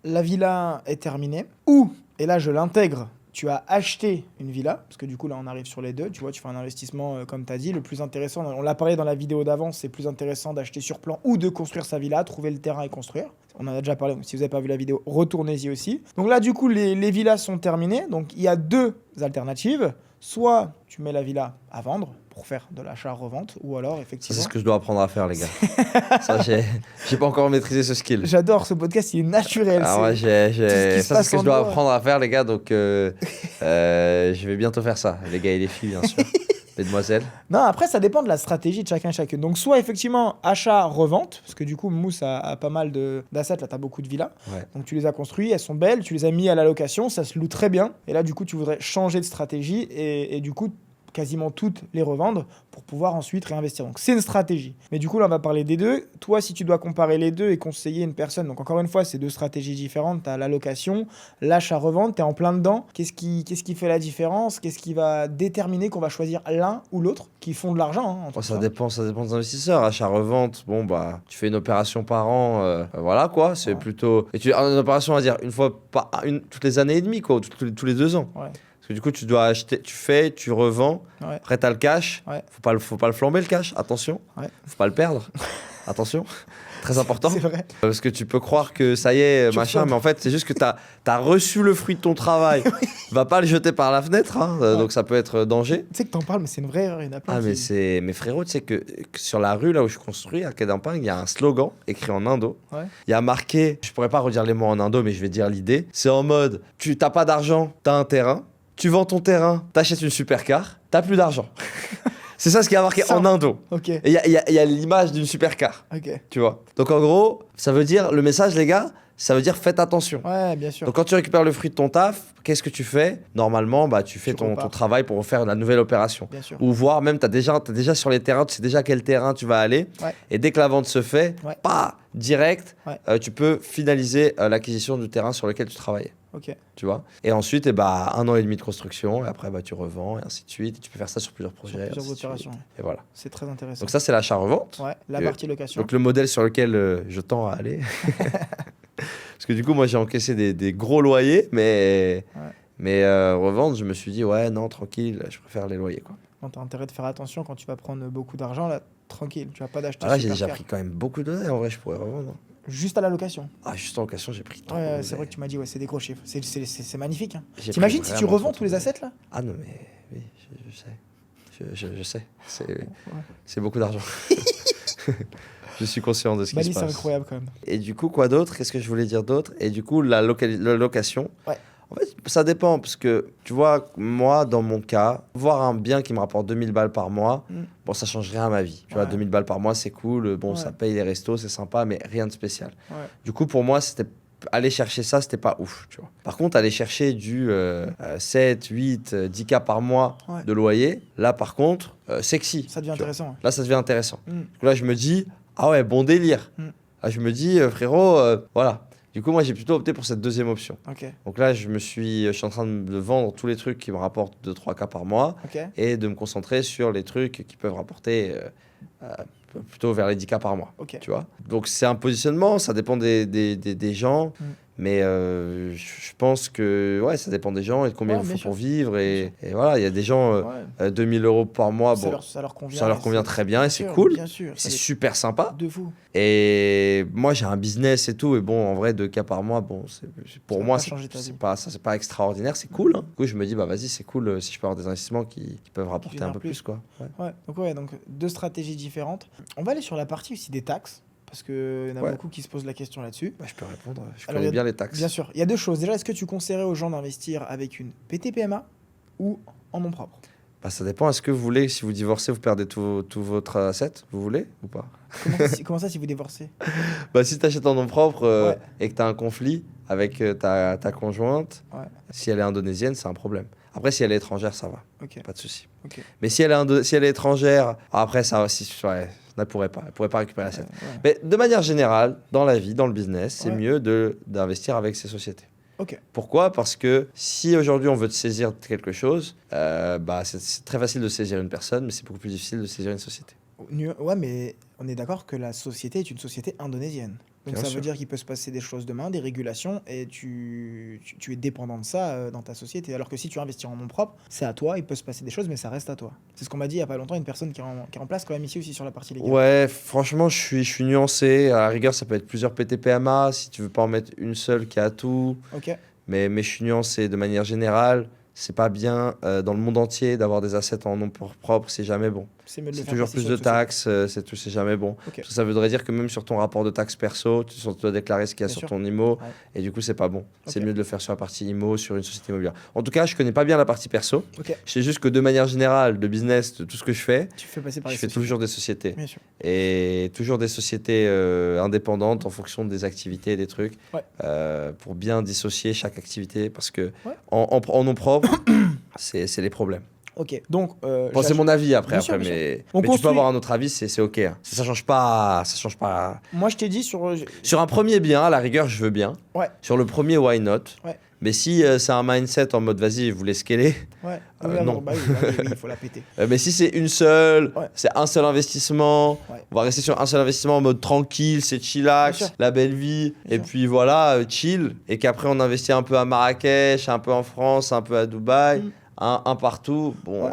La villa est terminée. Ou, et là je l'intègre, tu as acheté une villa, parce que du coup là on arrive sur les deux, tu vois, tu fais un investissement comme tu as dit, le plus intéressant, on l'a parlé dans la vidéo d'avant, c'est plus intéressant d'acheter sur plan ou de construire sa villa, trouver le terrain et construire. On en a déjà parlé, donc si vous n'avez pas vu la vidéo, retournez-y aussi. Donc là, du coup, les villas sont terminées. Donc il y a deux alternatives. Soit tu mets la villa à vendre pour faire de l'achat-revente, ou alors Ça, effectivement... c'est ce que je dois apprendre à faire, les gars. Ça, j'ai pas encore maîtrisé ce skill. J'adore ce podcast, il est naturel. Ah ouais, ce qui se ça, c'est passe ce que en je dois toi. apprendre à faire, les gars. Donc, je vais bientôt faire ça. Les gars et les filles, bien sûr. Mesdemoiselles. Non, après, ça dépend de la stratégie de chacun et chacune. Donc, soit effectivement, achat-revente, parce que du coup, Mousse a pas mal d'assets, là, tu as beaucoup de villas. Ouais. Donc, tu les as construits, elles sont belles, tu les as mis à la location, ça se loue très bien. Et là, du coup, tu voudrais changer de stratégie et du coup, quasiment toutes les revendre pour pouvoir ensuite réinvestir. Donc, c'est une stratégie. Mais du coup, là, on va parler des deux. Toi, si tu dois comparer les deux et conseiller une personne, donc encore une fois, c'est deux stratégies différentes. Tu as la location, l'achat-revente, tu es en plein dedans. Qu'est-ce qui fait la différence? Qu'est-ce qui va déterminer qu'on va choisir l'un ou l'autre qui font de l'argent hein, entre Ça soi. dépend des investisseurs. Achat-revente, bon, bah, tu fais une opération par an, voilà quoi. C'est Ouais. plutôt. Et une opération, on va dire, une fois par toutes les années et demie, quoi, ou tous les 2 ans. Ouais, Parce que du coup, tu dois acheter, tu revends, ouais, après t'as le cash. ouais. Faut pas le flamber le cash, attention. Ouais. Faut pas le perdre, attention. Très important. C'est vrai. Parce que tu peux croire que ça y est, Tu machin, reflambes. mais en fait, c'est juste que t'as reçu le fruit de ton travail. Va pas le jeter par la fenêtre, hein, Ouais. donc ça peut être danger. Tu sais que t'en parles, mais c'est une vraie erreur. Il y en a plein Ah, mais qui... mais frérot, tu sais que sur la rue là où je construis, à Quai d'Imping, il y a un slogan écrit en indo. Ouais. Il y a marqué, je pourrais pas redire les mots en indo, mais je vais dire l'idée. C'est en mode, tu t'as pas d'argent, t'as un terrain. Tu vends ton terrain, t'achètes une supercar, t'as plus d'argent. C'est ça ce qui est marqué Ça. en indo. Ok, Et il y a l'image d'une supercar, ok. tu vois. Donc en gros, ça veut dire, le message les gars, ça veut dire faites attention. Ouais, bien sûr. Donc quand tu récupères le fruit de ton taf, qu'est-ce que tu fais? Normalement, bah, tu fais Tu ton repars. travail pour faire la nouvelle opération. Bien sûr. Ou voir même, t'es déjà sur les terrains, tu sais déjà quel terrain tu vas aller. Ouais. Et dès que la vente se fait, Ouais. direct, Ouais. tu peux finaliser l'acquisition du terrain sur lequel tu travaillais. Ok. Tu vois. Et ensuite, 1 an et demi de construction, et après, tu revends, et ainsi de suite. Et tu peux faire ça sur plusieurs projets. Sur plusieurs ainsi de suite. opérations. Et voilà. C'est très intéressant. Donc ça, c'est l'achat-revente. Ouais, la Et- partie location. Donc le modèle sur lequel je tends à aller. Parce que du coup, moi, j'ai encaissé des gros loyers, mais, Ouais. revendre, je me suis dit, ouais, non, tranquille, je préfère les loyers, quoi. Bon, t'as intérêt de faire attention quand tu vas prendre beaucoup d'argent, là, tranquille. Tu vas pas d'acheter Ah, là, j'ai déjà supercar. pris quand même beaucoup de données, en vrai, je pourrais revendre. Juste à la location. Ah, juste en location, j'ai pris trop. Ouais, c'est mais vrai que tu m'as dit, ouais, c'est des gros chiffres. C'est magnifique. Hein. j'ai T'imagines pris si tu vraiment revends trop tous les de assets, là? Ah non, mais oui, je sais. Je sais. C'est beaucoup d'argent. Je suis conscient de ce qui Bali, se c'est passe. incroyable quand même. Et du coup, quoi d'autre? Qu'est-ce que je voulais dire d'autre? Et du coup, la location. Ouais. En fait, ça dépend, parce que, tu vois, moi, dans mon cas, voir un bien qui me rapporte 2000 balles par mois, Mm. bon, ça change rien à ma vie. Tu vois, Ouais. 2000 balles par mois, c'est cool. Bon, Ouais. ça paye les restos, c'est sympa, mais rien de spécial. Ouais. Du coup, pour moi, aller chercher ça, c'était pas ouf, tu vois. Par contre, aller chercher du 7, 8, 10K par mois Ouais. de loyer, là, par contre, sexy. Ça devient tu vois. intéressant. Là, ça devient intéressant. Ouais. Mm. Donc là, je me dis, ah ouais, bon délire. Mm. Là, je me dis, frérot, voilà. Du coup, moi, j'ai plutôt opté pour cette deuxième option. Ok, Donc là, je suis en train de vendre tous les trucs qui me rapportent 2-3K par mois ok. et de me concentrer sur les trucs qui peuvent rapporter plutôt vers les 10K par mois. Ok. Tu vois. Donc c'est un positionnement, ça dépend des gens. Mm. Mais je pense que ouais, ça dépend des gens et de combien Ouais, il bien faut sûr. pour vivre. Et voilà, il y a des gens, Ouais. 2000 € par mois, Ça bon, leur convient. ça leur et convient c'est- très bien et c'est sûr, cool. Bien sûr. C'est ça super sympa. de fou. Et moi, j'ai un business et tout. Et bon, en vrai, 2K par mois, bon, pour Ça va moi, pas changer ta vie. c'est pas extraordinaire. C'est cool. Hein. Du coup, je me dis, bah vas-y, c'est cool si je peux avoir des investissements qui peuvent rapporter un génèrent peu plus. plus, quoi. Ouais. Donc deux stratégies différentes. On va aller sur la partie aussi des taxes, parce qu'il y en a Ouais. beaucoup qui se posent la question là-dessus. Bah, je peux répondre. Je Alors, connais il y a- bien les taxes. Bien sûr, il y a deux choses. Déjà, est-ce que tu conseillerais aux gens d'investir avec une PTPMA ou en nom propre? Bah, ça dépend. Est-ce que vous voulez, si vous divorcez, vous perdez tout votre asset? Vous voulez ou pas? Comment ça si vous divorcez? Bah, si tu achètes en nom propre Ouais. et que tu as un conflit avec ta conjointe, Ouais. si elle est indonésienne, c'est un problème. Après, si elle est étrangère, ça va. Ok. Pas de souci. Ok. Mais si elle est étrangère, après, ça va. Ouais, elle pourrait pas récupérer l'asset. Ouais. Mais de manière générale, dans la vie, dans le business, c'est Ouais. mieux d'investir avec ces sociétés. Ok. Pourquoi? Parce que si aujourd'hui on veut te saisir de quelque chose, c'est très facile de saisir une personne, mais c'est beaucoup plus difficile de saisir une société. Ouais, mais on est d'accord que la société est une société indonésienne. Donc Bien ça sûr. veut dire qu'il peut se passer des choses demain, des régulations, et tu es dépendant de ça dans ta société. Alors que si tu investis en nom propre, c'est à toi, il peut se passer des choses, mais ça reste à toi. C'est ce qu'on m'a dit il y a pas longtemps, une personne qui est en place quand même ici aussi sur la partie légale. Ouais, franchement, je suis nuancé. À la rigueur, ça peut être plusieurs PTPMA si tu veux pas en mettre une seule qui a tout. Ok. Mais je suis nuancé de manière générale. C'est pas bien dans le monde entier d'avoir des assets en nom propre, c'est jamais bon. C'est mieux de le C'est faire toujours passer plus sur de une société. taxes, c'est jamais bon. Ok. Parce que ça voudrait dire que même sur ton rapport de taxes perso, tu dois déclarer ce qu'il y a Bien sur sûr. ton IMO, Ouais. et du coup, c'est pas bon. C'est Ok. mieux de le faire sur la partie IMO, sur une société immobilière. En tout cas, je connais pas bien la partie perso. Ok. Je sais juste que de manière générale, de business, de tout ce que je fais, Tu fais passer par je les fais sociétés. toujours des sociétés. Bien sûr. Et toujours des sociétés indépendantes en fonction des activités et des trucs, Ouais. pour bien dissocier chaque activité, parce que Ouais. en nom propre, c'est les problèmes. Ok. Donc, Bon, c'est mon avis après, Bien sûr, bien mais, On mais tu construit- peux avoir un autre avis, c'est ok. Hein. Ça change pas, ça change pas. moi, je t'ai dit sur. Sur un premier bien, à la rigueur, je veux bien. Ouais. Sur le premier, why not? Ouais. Mais si c'est un mindset en mode vas-y, vous voulez scaler, Ouais. non. Bah oui, il faut la péter. mais si c'est une seule, Ouais. c'est un seul investissement, Ouais. on va rester sur un seul investissement en mode tranquille, c'est chillax, Bien sûr. la belle vie, Bien et sûr. puis voilà, chill, et qu'après on investit un peu à Marrakech, un peu en France, un peu à Dubaï, Mm. un partout, bon, Ouais.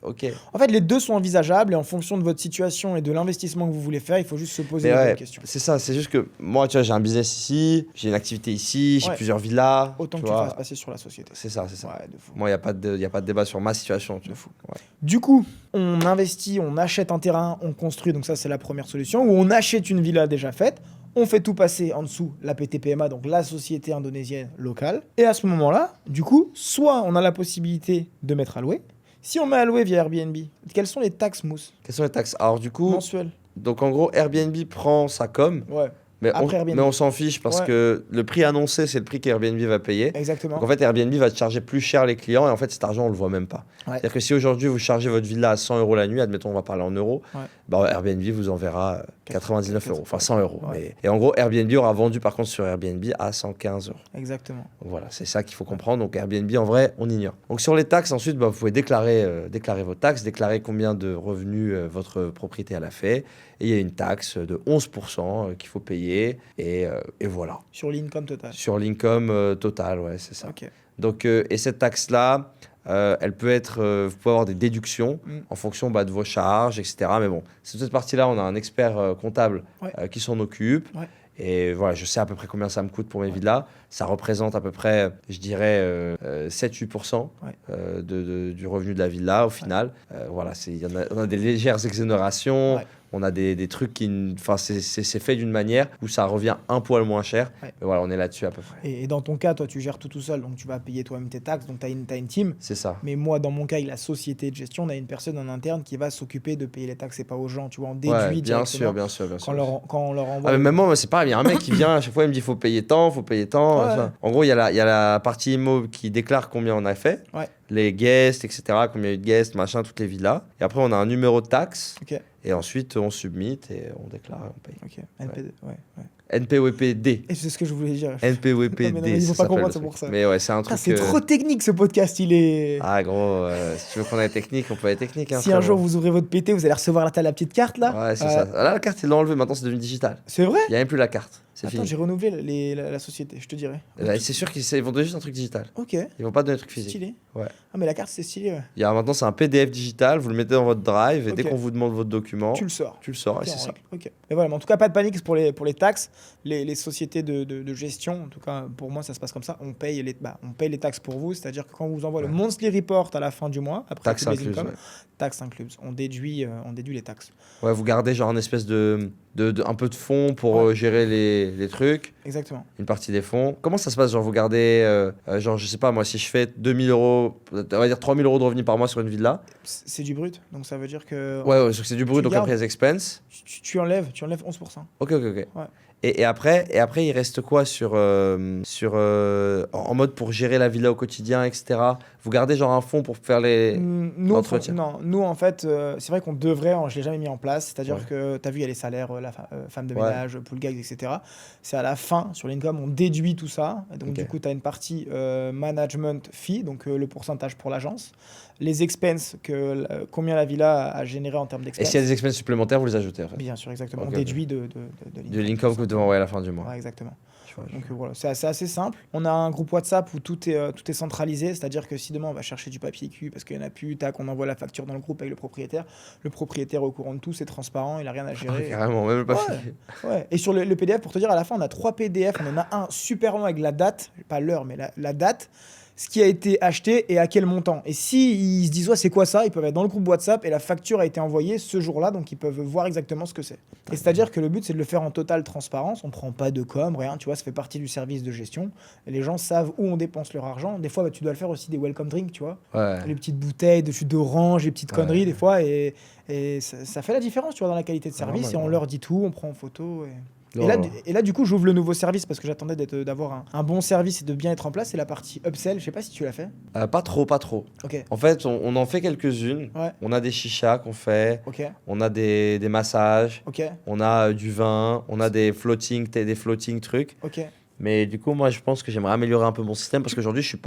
Ok. En fait, les deux sont envisageables et en fonction de votre situation et de l'investissement que vous voulez faire, il faut juste se poser Mais les ouais, bonnes questions. c'est ça, c'est juste que moi, tu vois, j'ai un business ici, j'ai une activité ici, j'ai Ouais. plusieurs villas. Autant tu que tu vois. fasses passer sur la société. C'est ça, c'est ça. Ouais, de fou. Moi, il n'y a pas de débat sur ma situation. Tu De vois. fou. Ouais. Du coup, on investit, on achète un terrain, on construit, donc ça c'est la première solution, ou on achète une villa déjà faite, on fait tout passer en dessous la PTPMA, donc la société indonésienne locale, et à ce moment-là, du coup, soit on a la possibilité de mettre à louer, si on met à louer via Airbnb, quelles sont les taxes mousse Quelles sont les taxes? Alors, du coup, mensuelles? donc en gros, Airbnb prend sa com, Ouais, mais Après Airbnb. mais on s'en fiche parce Ouais. que le prix annoncé, c'est le prix qu'Airbnb va payer. exactement. Donc en fait, Airbnb va te charger plus cher les clients et en fait, cet argent, on le voit même pas. Ouais. C'est-à-dire que si aujourd'hui vous chargez votre villa à 100 € la nuit, admettons, on va parler en euros, Ouais. bah, Airbnb vous enverra 99 €, enfin 100 €. Ouais. Mais... Et en gros, Airbnb aura vendu par contre sur Airbnb à 115 €. Exactement. Donc voilà, c'est ça qu'il faut comprendre. Donc Airbnb, en vrai, on ignore. Donc sur les taxes, ensuite, bah, vous pouvez déclarer vos taxes, déclarer combien de revenus votre propriété elle a fait. Et il y a une taxe de 11% qu'il faut payer. Et voilà. Sur l'income total. Sur l'income total, ouais, c'est ça. Ok. Donc, et cette taxe-là, elle peut être, vous pouvez avoir des déductions Mm. en fonction de vos charges, etc. Mais bon, sur cette partie-là, on a un expert comptable Ouais. qui s'en occupe. Ouais. Et voilà, je sais à peu près combien ça me coûte pour mes villas. Ça représente à peu près, je dirais, 7-8% du revenu de la villa au final. Voilà, on a des légères exonérations. Ouais. On a des trucs qui. Enfin, c'est fait d'une manière où ça revient un poil moins cher. Ouais. Mais voilà, on est là-dessus à peu près. Et dans ton cas, toi, tu gères tout seul, donc tu vas payer toi-même tes taxes, donc tu as une team. C'est ça. Mais moi, dans mon cas, avec la société de gestion, on a une personne en interne qui va s'occuper de payer les taxes et pas aux gens. Tu vois, on déduit Ouais, bien directement sûr, bien sûr, bien sûr. quand on leur envoie. Ah, mais même moi, c'est pareil. Il y a un mec qui vient à chaque fois, il me dit faut payer tant, faut payer tant. Ouais. Enfin, en gros, il y a la partie immo qui déclare combien on a fait, Ouais. les guests, etc., combien il y a eu de guests, machin, toutes les villas. Et après, on a un numéro de taxe. Ok, Et ensuite, on submit et on déclare et on paye. ok. NPD, ouais. NPWPD. Et c'est ce que je voulais dire. NPWPD. Non, mais ils vont ça pas comprendre, s'appelle c'est le pour truc. ça. Mais ouais, c'est un Putain, truc. c'est trop technique ce podcast, il est. Ah, gros, si tu veux qu'on ait technique, on peut aller technique. Hein, Si un frérot. jour vous ouvrez votre PT, vous allez recevoir la petite carte là. Ouais, c'est ça. Là, la carte, ils l'ont enlevée. Maintenant, c'est devenu digital. C'est vrai? Il n'y a même plus la carte. C'est Attends, fini. j'ai renouvelé la société, je te dirai. C'est sûr qu'ils vont donner juste un truc digital. Ok, Ils vont pas donner un truc physique. stylé. Ouais. Ah, mais la carte c'est stylé, ouais. Maintenant, c'est un PDF digital, vous le mettez dans votre drive et dès Ok. qu'on vous demande votre document, Tu le sors. tu le sors Ok, et c'est en ça. règle. Ok. Mais voilà, mais en tout cas, pas de panique pour les taxes. Les sociétés de gestion, en tout cas, pour moi, ça se passe comme ça. On paye les taxes pour vous, c'est-à-dire que quand on vous envoie le monthly report à la fin du mois, après Taxes tous les incluses. incomes, Ouais. taxes incluses, on déduit les taxes. Ouais, vous gardez genre une espèce un peu de fonds pour Ouais. gérer les trucs, Exactement. une partie des fonds. Comment ça se passe? Genre, vous gardez, genre, je sais pas, moi, si je fais 2000 €, on va dire 3000 € de revenus par mois sur une villa. C'est du brut, donc ça veut dire que Ouais, c'est du brut, Tu donc gardes. après les expenses. tu enlèves 11%. Ok. Ouais. Et après, il reste quoi en mode pour gérer la villa au quotidien, etc. Vous gardez genre un fonds pour faire les. Nous, l'entretien. nous, en fait, c'est vrai qu'on devrait, je ne l'ai jamais mis en place, c'est-à-dire Ouais. que tu as vu, il y a les salaires, femme de Ouais. ménage, pool gags, etc. C'est à la fin, sur l'income, on déduit tout ça. Et donc, Ok. du coup, tu as une partie management fee, donc le pourcentage pour l'agence. Les expenses, combien la villa a généré en termes Et d'expenses. s'il y a des expenses supplémentaires, vous les ajoutez en fait. Bien sûr, exactement. Ok, On ok. déduit de De l'income que vous devez envoyer à la fin du mois. Ouais, exactement. Je vois. Donc voilà, c'est assez simple. On a un groupe WhatsApp où tout est centralisé, c'est-à-dire que si demain on va chercher du papier cul parce qu'il n'y en a plus, tac, on envoie la facture dans le groupe avec le propriétaire est au courant de tout, c'est transparent, il a rien à gérer. Carrément, même le papier. Ouais. Et sur le PDF, pour te dire, à la fin, on a 3 PDF. On en a un super long avec la date, pas l'heure, mais la date, ce qui a été acheté et à quel montant. Et si ils se disent, ouais, c'est quoi ça, ils peuvent être dans le groupe WhatsApp et la facture a été envoyée ce jour-là, donc ils peuvent voir exactement ce que c'est. Et c'est-à-dire que le but, c'est de le faire en totale transparence. On prend pas de com, rien, tu vois, ça fait partie du service de gestion. Et les gens savent où on dépense leur argent. Des fois, bah, tu dois le faire aussi des welcome drinks, tu vois. Ouais. Les petites bouteilles de jus d'orange, les petites conneries, des fois. Et ça fait la différence, tu vois, dans la qualité de service. Et on leur dit tout, on prend en photo. Et là, du coup, j'ouvre le nouveau service parce que j'attendais d'avoir un bon service et de bien être en place. C'est la partie upsell. Je sais pas si tu l'as fait. Pas trop. Ok. En fait, on en fait quelques-unes. Ouais. On a des chichas qu'on fait. Ok. On a des massages. Ok. On a du vin. On a des floating trucs. Ok. Mais du coup, moi, je pense que j'aimerais améliorer un peu mon système parce qu'aujourd'hui, je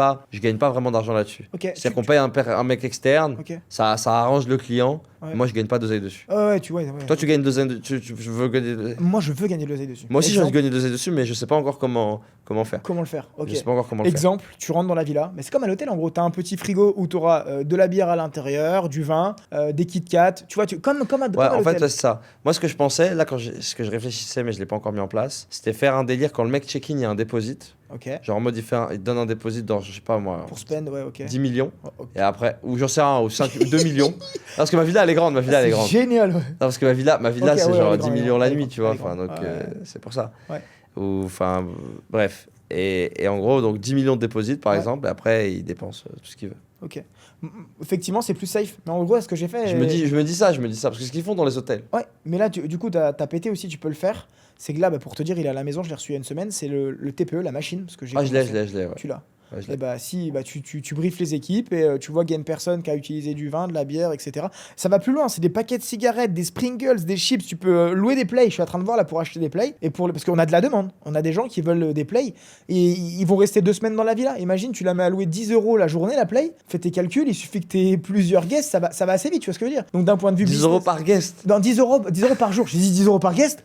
gagne pas vraiment d'argent là-dessus. Ok. C'est-à-dire qu'on paye un mec externe, Ok. ça arrange le client, Ouais. et moi, je gagne pas d'oseille dessus. Ouais, tu vois. Ouais. Toi, tu gagnes d'oseille, tu veux gagner de... Moi, je veux gagner de l'oseille dessus. Moi aussi, je veux Exemple, gagner d'oseille dessus, mais je sais pas encore comment faire. Comment le faire. Ok. Je sais pas encore comment le faire. Exemple, tu rentres dans la villa, mais c'est comme à l'hôtel en gros, tu as un petit frigo où tu auras de la bière à l'intérieur, du vin, des Kit Kat, tu vois, comme à Ouais, en fait, l'hôtel. c'est ça. Moi, ce que je pensais, là, ce que je réfléchissais, mais je l'ai pas encore mis en place, c'était faire un délire quand le mec check-in, il y a un déposit. Ok. Genre en mode, il donne un déposit dans, je sais pas moi, Pour spend, ouais, ok. 10 millions. Oh, ok. Et après, ou j'en sais rien, ou 5, 2 millions. Parce que ma villa, elle est grande, C'est génial, ouais. Non, parce que ma villa, Ok, c'est ouais, genre elle est 10 grande, millions la elle est nuit, grande, tu vois. elle est Enfin, grande. donc, Ouais. c'est pour ça. Ouais. Ou, enfin, bref. Et en gros, donc 10 millions de déposits, par Ouais. exemple, et après, il dépense tout ce qu'il veut. Ok. Effectivement, c'est plus safe. Mais en gros, ce que j'ai fait. Je me dis ça, parce que ce qu'ils font dans les hôtels. Ouais, mais là, du coup, t'as pété aussi, tu peux le faire. C'est que là, bah, pour te dire, il est à la maison, je l'ai reçu il y a une semaine. C'est le TPE, la machine. Parce que j'ai Ah, je commencé. l'ai, ouais. Tu l'as. Ouais, je l'ai. Et bah, si, bah, tu briefes les équipes et tu vois qu'il y a une personne qui a utilisé du vin, de la bière, etc. Ça va plus loin, c'est des paquets de cigarettes, des Sprinkles, des chips. Tu peux louer des plays. Je suis en train de voir là pour acheter des plays. Parce qu'on a de la demande. On a des gens qui veulent des plays et ils vont rester 2 semaines dans la villa. Imagine, tu la mets à louer 10 € la journée, la play. Fais tes calculs, il suffit que tu aies plusieurs guests, ça va assez vite, tu vois ce que je veux dire. Donc d'un point de vue 10 business. € par guest. Dans 10 € par jour. J'ai dit 10 € par guest.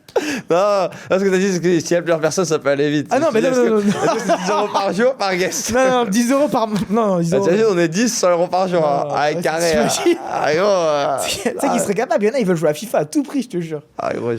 Non, parce que t'as dit que s'il y a plusieurs personnes, ça peut aller vite. Ah non, mais non. Est-ce que c'est 10 € par jour, par guest? Non, 10 € par. Non, 10 Ah, €. t'imagines, on est 10, 100 € par jour. Non, Ah, carré. t'imagines Gros. Tu sais qu'ils seraient capables. Il y en a, ils veulent jouer à FIFA à tout prix, je te jure. Gros,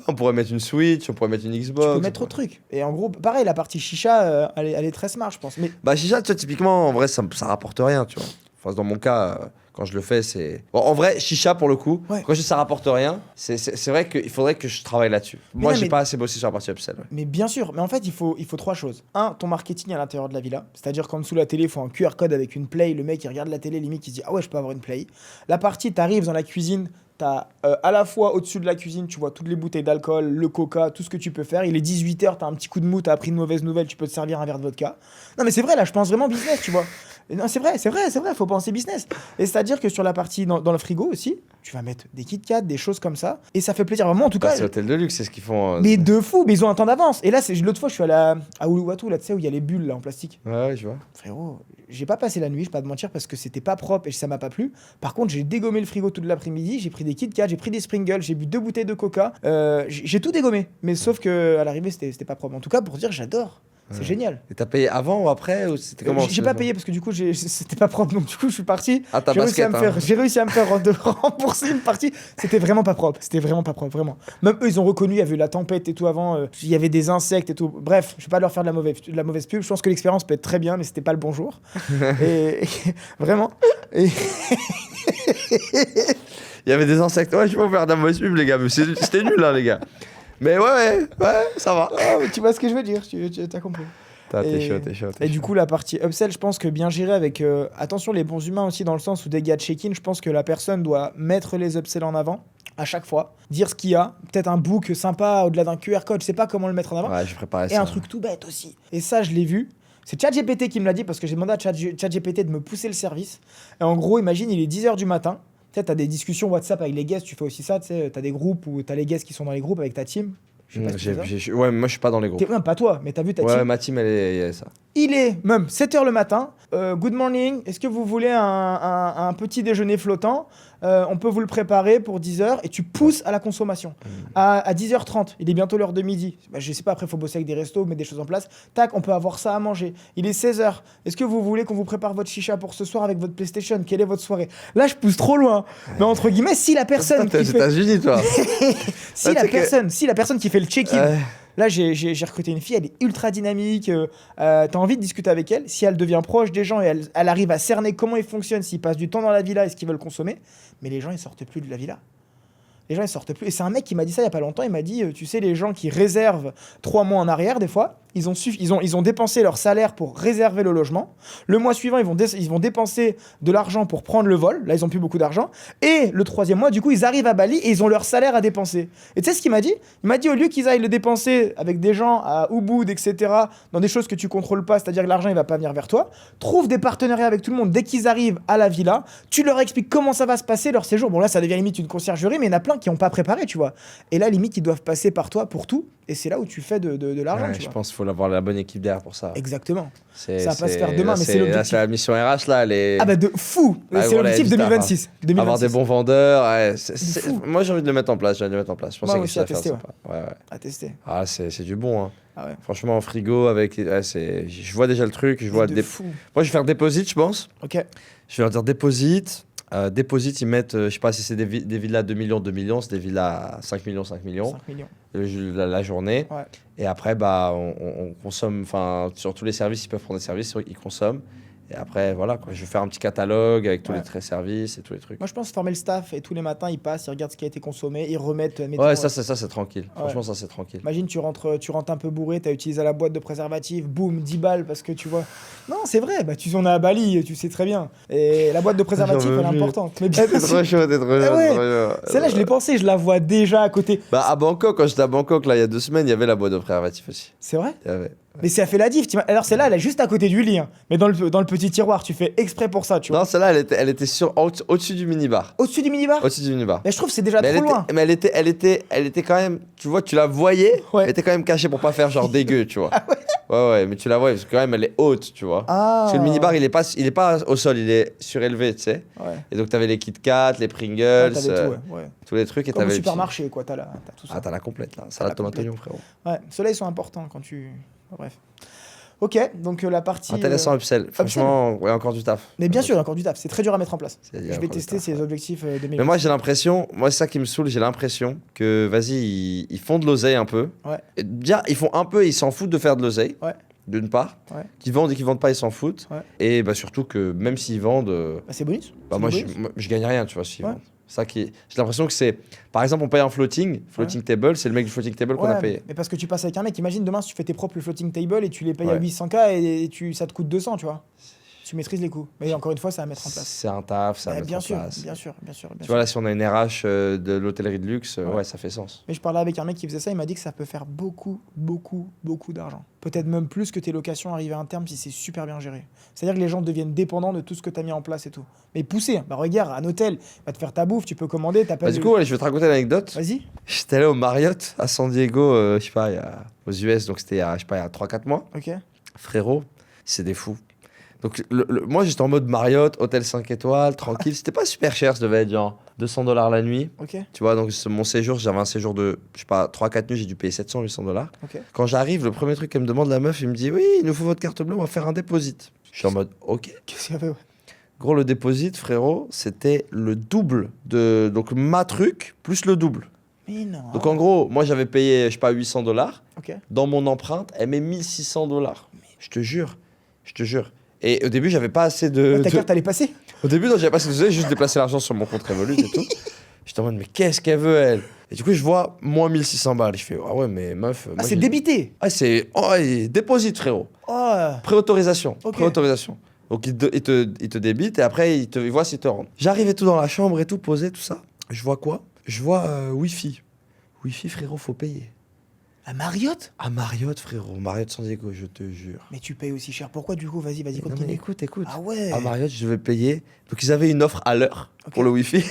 on pourrait mettre une Switch, on pourrait mettre une Xbox. Tu peux mettre trop de trucs. Et en gros, pareil, la partie chicha, elle est très smart, je pense. Mais Bah, chicha, tu vois, typiquement, en vrai, ça rapporte rien, tu vois. Enfin, dans mon cas, quand je le fais, c'est. Bon, en vrai, chicha, pour le coup, Ouais. quand je dis ça rapporte rien, c'est vrai qu'il faudrait que je travaille là-dessus. Moi, non, j'ai mais- pas assez bossé sur la partie upsell. Ouais. Mais bien sûr, mais en fait, il faut 3 choses. Un, ton marketing à l'intérieur de la villa. C'est-à-dire qu'en dessous de la télé, il faut un QR code avec une play. Le mec, il regarde la télé, limite, il se dit, ah ouais, je peux avoir une play. La partie, t'arrives dans la cuisine, t'as à la fois au-dessus de la cuisine, tu vois toutes les bouteilles d'alcool, le coca, tout ce que tu peux faire. Il est 18h, t'as un petit coup de mou, t'as appris une mauvaise nouvelle, tu peux te servir un verre de vodka. Non, mais c'est vrai, là, je pense vraiment business, tu vois. Et non, c'est vrai, faut penser business. Et c'est-à-dire que sur la partie dans le frigo aussi, tu vas mettre des Kit Kat, des choses comme ça. Et ça fait plaisir. Vraiment, en tout Bah, cas. c'est l'hôtel de luxe, c'est ce qu'ils font. Mais de fou, mais ils ont un temps d'avance. Et là, l'autre fois, je suis allé à Uluwatu, là, tu sais, où il y a les bulles là, en plastique. Ouais, je vois. Frérot, j'ai pas passé la nuit, je vais pas te mentir, parce que c'était pas propre et ça m'a pas plu. Par contre, j'ai dégommé le frigo toute l'après-midi, j'ai pris des Kit Kat, j'ai pris des Sprinkles, j'ai bu 2 bouteilles de coca. J'ai tout dégommé. Mais sauf que à l'arrivée, c'était pas propre. En tout cas, pour dire, j'adore. C'est Ouais. génial. Et t'as payé avant ou après ou c'était comment J'ai pas payé parce que du coup, c'était pas propre. Donc, du coup, je suis parti. Ah, ta J'ai réussi, basket, hein. j'ai réussi à me faire rembourser une partie. C'était vraiment pas propre. C'était vraiment pas propre, vraiment. Même eux, ils ont reconnu, il y avait eu la tempête et tout avant. Il y avait des insectes et tout. Bref, je vais pas leur faire de la mauvaise pub. Je pense que l'expérience peut être très bien, mais c'était pas le bon jour. et vraiment. Et Il y avait des insectes. Ouais, je peux faire de la mauvaise pub, les gars. Mais c'était nul, là, les gars. Mais ouais, ça va. Ah, mais tu vois ce que je veux dire. Tu as compris. T'es Et- chaud, t'es chaud. Et du coup, la partie upsell, je pense que bien gérer avec attention les bons humains aussi, dans le sens où des gars de check-in, je pense que la personne doit mettre les upsells en avant à chaque fois, dire ce qu'il y a, peut-être un book sympa au-delà d'un QR code, je sais pas comment le mettre en avant. Ouais, je préparais Et ça. un truc tout bête aussi. Et ça, je l'ai vu. C'est ChatGPT qui me l'a dit parce que j'ai demandé à ChatGPT de me pousser le service. Et en gros, imagine, il est 10h du matin. Tu sais, t'as des discussions WhatsApp avec les guests, tu fais aussi ça, tu sais, t'as des groupes où t'as les guests qui sont dans les groupes avec ta team. Je sais pas si tu fais ça. Ouais, mais moi je suis pas dans les groupes. Non, pas toi, mais t'as vu ta Ouais, team. ma team, elle est ça. Il est même 7h le matin. Good morning. Est-ce que vous voulez un petit déjeuner flottant? On peut vous le préparer pour 10h et tu pousses à la consommation. À 10h30, il est bientôt l'heure de midi. Bah, je sais pas, après il faut bosser avec des restos, mettre des choses en place. Tac, on peut avoir ça à manger. Il est 16h. Est-ce que vous voulez qu'on vous prépare votre chicha pour ce soir avec votre PlayStation? Quelle est votre soirée? Là, je pousse trop loin. Mais entre guillemets, si la personne T'es aux qui fait... États-Unis, toi. si la personne qui fait le check-in... Ouais. Là, j'ai recruté une fille, elle est ultra dynamique, t'as envie de discuter avec elle. Si elle devient proche des gens et elle arrive à cerner comment ils fonctionnent, s'ils passent du temps dans la villa et ce qu'ils veulent consommer, mais les gens, ils sortent plus de la villa. Les gens, ils sortent plus. Et c'est un mec qui m'a dit ça il y a pas longtemps, il m'a dit, tu sais, les gens qui réservent 3 mois en arrière, des fois, ils ont dépensé leur salaire pour réserver le logement. Le mois suivant, ils vont dépenser de l'argent pour prendre le vol. Là, ils ont plus beaucoup d'argent. Et le 3e mois, du coup, ils arrivent à Bali et ils ont leur salaire à dépenser. Et tu sais ce qu'il m'a dit? Il m'a dit, au lieu qu'ils aillent le dépenser avec des gens à Ubud, etc., dans des choses que tu contrôles pas, c'est-à-dire que l'argent, il va pas venir vers toi, trouve des partenariats avec tout le monde dès qu'ils arrivent à la villa. Tu leur expliques comment ça va se passer leur séjour. Bon, là, ça devient limite une conciergerie, mais il y en a plein qui n'ont pas préparé, tu vois. Et là, limite, ils doivent passer par toi pour tout. Et c'est là où tu fais de l'argent, Ouais, tu je vois. pense qu'il faut avoir la bonne équipe derrière pour ça. Exactement. Ça Ça va pas se faire demain, mais c'est l'objectif. La mission RH, là, elle est... Ah bah de fou. Ah, C'est voilà, l'objectif juste 2026. Avoir des bons vendeurs, ouais, fou. moi j'ai envie de le mettre en place, Je pensais Moi que aussi, ça à allait faire tester, sympa. Ouais, ouais. À tester. Ah, c'est du bon, hein. Ah ouais. Franchement, en frigo, avec... Ouais, je vois déjà le truc, je vois... De fou. Moi, je vais faire deposit, je pense. Ok. Je vais leur dire deposit. Deposit, ils mettent, je sais pas si c'est des villas 2 millions, 2 millions, c'est des villas à 5 millions, 5 millions, 5 millions. la journée. Ouais. Et après, bah, on consomme, enfin, sur tous les services, ils peuvent prendre des services, ils consomment. Et après, voilà, quoi. Je vais faire un petit catalogue avec tous les traits services et tous les trucs. Moi, je pense former le staff et tous les matins, ils passent, ils regardent ce qui a été consommé, ils remettent. Mettons, Ouais, ça, c'est tranquille. Franchement, ça, c'est tranquille. Imagine, tu rentres un peu bourré, t'as utilisé la boîte de préservatif, boum, 10 balles parce que tu vois. Non, c'est vrai, bah, tu en as à Bali, tu sais très bien. Et la boîte de préservatif, elle est importante. Mais bien T'es trop chaud, t'es trop chaud. ouais. Celle-là, je l'ai pensé, je la vois déjà à côté. Bah, à Bangkok, quand j'étais à Bangkok, là, il y a 2 semaines, il y avait la boîte de préservatif aussi. C'est vrai? Il y avait. Mais ça fait la diff. Alors celle-là, elle est juste à côté du lit. Hein. Mais dans le petit tiroir, tu fais exprès pour ça, tu vois. Non, celle-là, elle était au-dessus du minibar. Au-dessus du minibar? Au-dessus du minibar. Mais je trouve que c'est déjà trop loin. Mais elle était quand même, tu vois, tu la voyais, Ouais. elle était quand même cachée pour pas faire genre dégueu, tu vois. Ouais, mais tu la vois, parce que quand même, elle est haute, tu vois. Ah. Parce que le minibar, il est pas au sol, il est surélevé, tu sais. Ouais. Et donc, t'avais les Kit Kat, les Pringles, Ouais, t'avais tout, ouais. tous les trucs. Et Comme au t'avais supermarché, quoi. T'as tout ça. Ah, t'as la complète, là. Salade, la tomate, complète. oignon, frérot. Ouais, ceux-là, ils sont importants quand tu. Bref. Ok, donc la partie. Intéressant, upsell. Franchement, ouais, encore du taf. Mais bien sûr, il y a encore du taf. C'est très dur à mettre en place. Il y a Je vais encore du tester taf, ces objectifs 2020. Mais moi, j'ai l'impression, c'est ça qui me saoule, j'ai l'impression que, vas-y, ils font de l'oseille un peu. Ouais. Et déjà, ils font un peu, ils s'en foutent de faire de l'oseille. Ouais. D'une part. Ouais. Qu'ils vendent et qu'ils vendent pas, ils s'en foutent. Ouais. Et bah, surtout que même s'ils vendent, Bah, c'est bonus. bah, C'est moi, bonus. je gagne rien, tu vois, s'ils Ouais. vendent. Ça qui est... J'ai l'impression que c'est. Par exemple, on paye un floating table, c'est le mec du floating table qu'on a Ouais, payé. mais parce que tu passes avec un mec, imagine demain si tu fais tes propres floating table et tu les payes à Ouais. 800K et ça te coûte 200, tu vois. Tu maîtrises les coûts. Mais encore une fois, ça à mettre en place. C'est un taf, ça Bah, va mettre bien en sûr, place. bien sûr, bien sûr. Tu vois, là, si on a une RH de l'hôtellerie de luxe, Ouais. ouais, ça fait sens. Mais je parlais avec un mec qui faisait ça, il m'a dit que ça peut faire beaucoup, beaucoup, beaucoup d'argent. Peut-être même plus que tes locations arrivent à un terme si c'est super bien géré. C'est-à-dire que les gens deviennent dépendants de tout ce que tu as mis en place et tout. Mais poussé, bah regarde, un hôtel, va te faire ta bouffe, tu peux commander, t'appelles. Bah, du coup, allez, je vais te raconter l'anecdote. Vas-y. J'étais allé au Marriott à San Diego, je sais pas, aux US, donc c'était je sais pas, il y a 3-4 mois. Ok. Frérot, c'est des fous. Donc, moi, j'étais en mode Marriott, hôtel 5 étoiles, tranquille. C'était pas super cher, ça devait être genre $200 la nuit. Ok. Tu vois, donc mon séjour, j'avais un séjour de, je sais pas, 3-4 nuits, j'ai dû payer $700-800. Ok. Quand j'arrive, le premier truc qu'elle me demande, la meuf, il me dit, oui, il nous faut votre carte bleue, on va faire un déposit. Je suis en mode, ok. Qu'est-ce qu'il y avait? Gros, le déposit, frérot, c'était le double de. Donc, ma truc, plus le double. Mais non. Donc, en gros, moi, j'avais payé, je sais pas, $800. Ok. Dans mon empreinte, elle met $1 600. Je te jure. Je te jure. Et au début, j'avais pas assez de. Ta carte allait passer? Au début, non, j'avais pas assez de. J'ai juste déplacé l'argent sur mon compte Revolut et tout. J'étais en mode, mais qu'est-ce qu'elle veut, elle? Et du coup, je vois moins 1600 balles. Je fais, ah ouais, mais meuf. Ah, moi, c'est débité. Ah, c'est. Oh, déposit, frérot. Oh. Préautorisation. Ok. Préautorisation. Donc, il te débite et après, il voit s'il te rend. J'arrive et tout dans la chambre et tout, posé, tout ça. Je vois quoi? Je vois Wi-Fi. Wi-Fi, frérot, faut payer. À Marriott? À Marriott, frérot. Marriott San Diego, je te jure. Mais tu payes aussi cher. Pourquoi du coup? Vas-y, Non, mais continue. écoute. Ah ouais. À Marriott, je devais payer. Donc, ils avaient une offre à l'heure Ok. pour le Wi-Fi.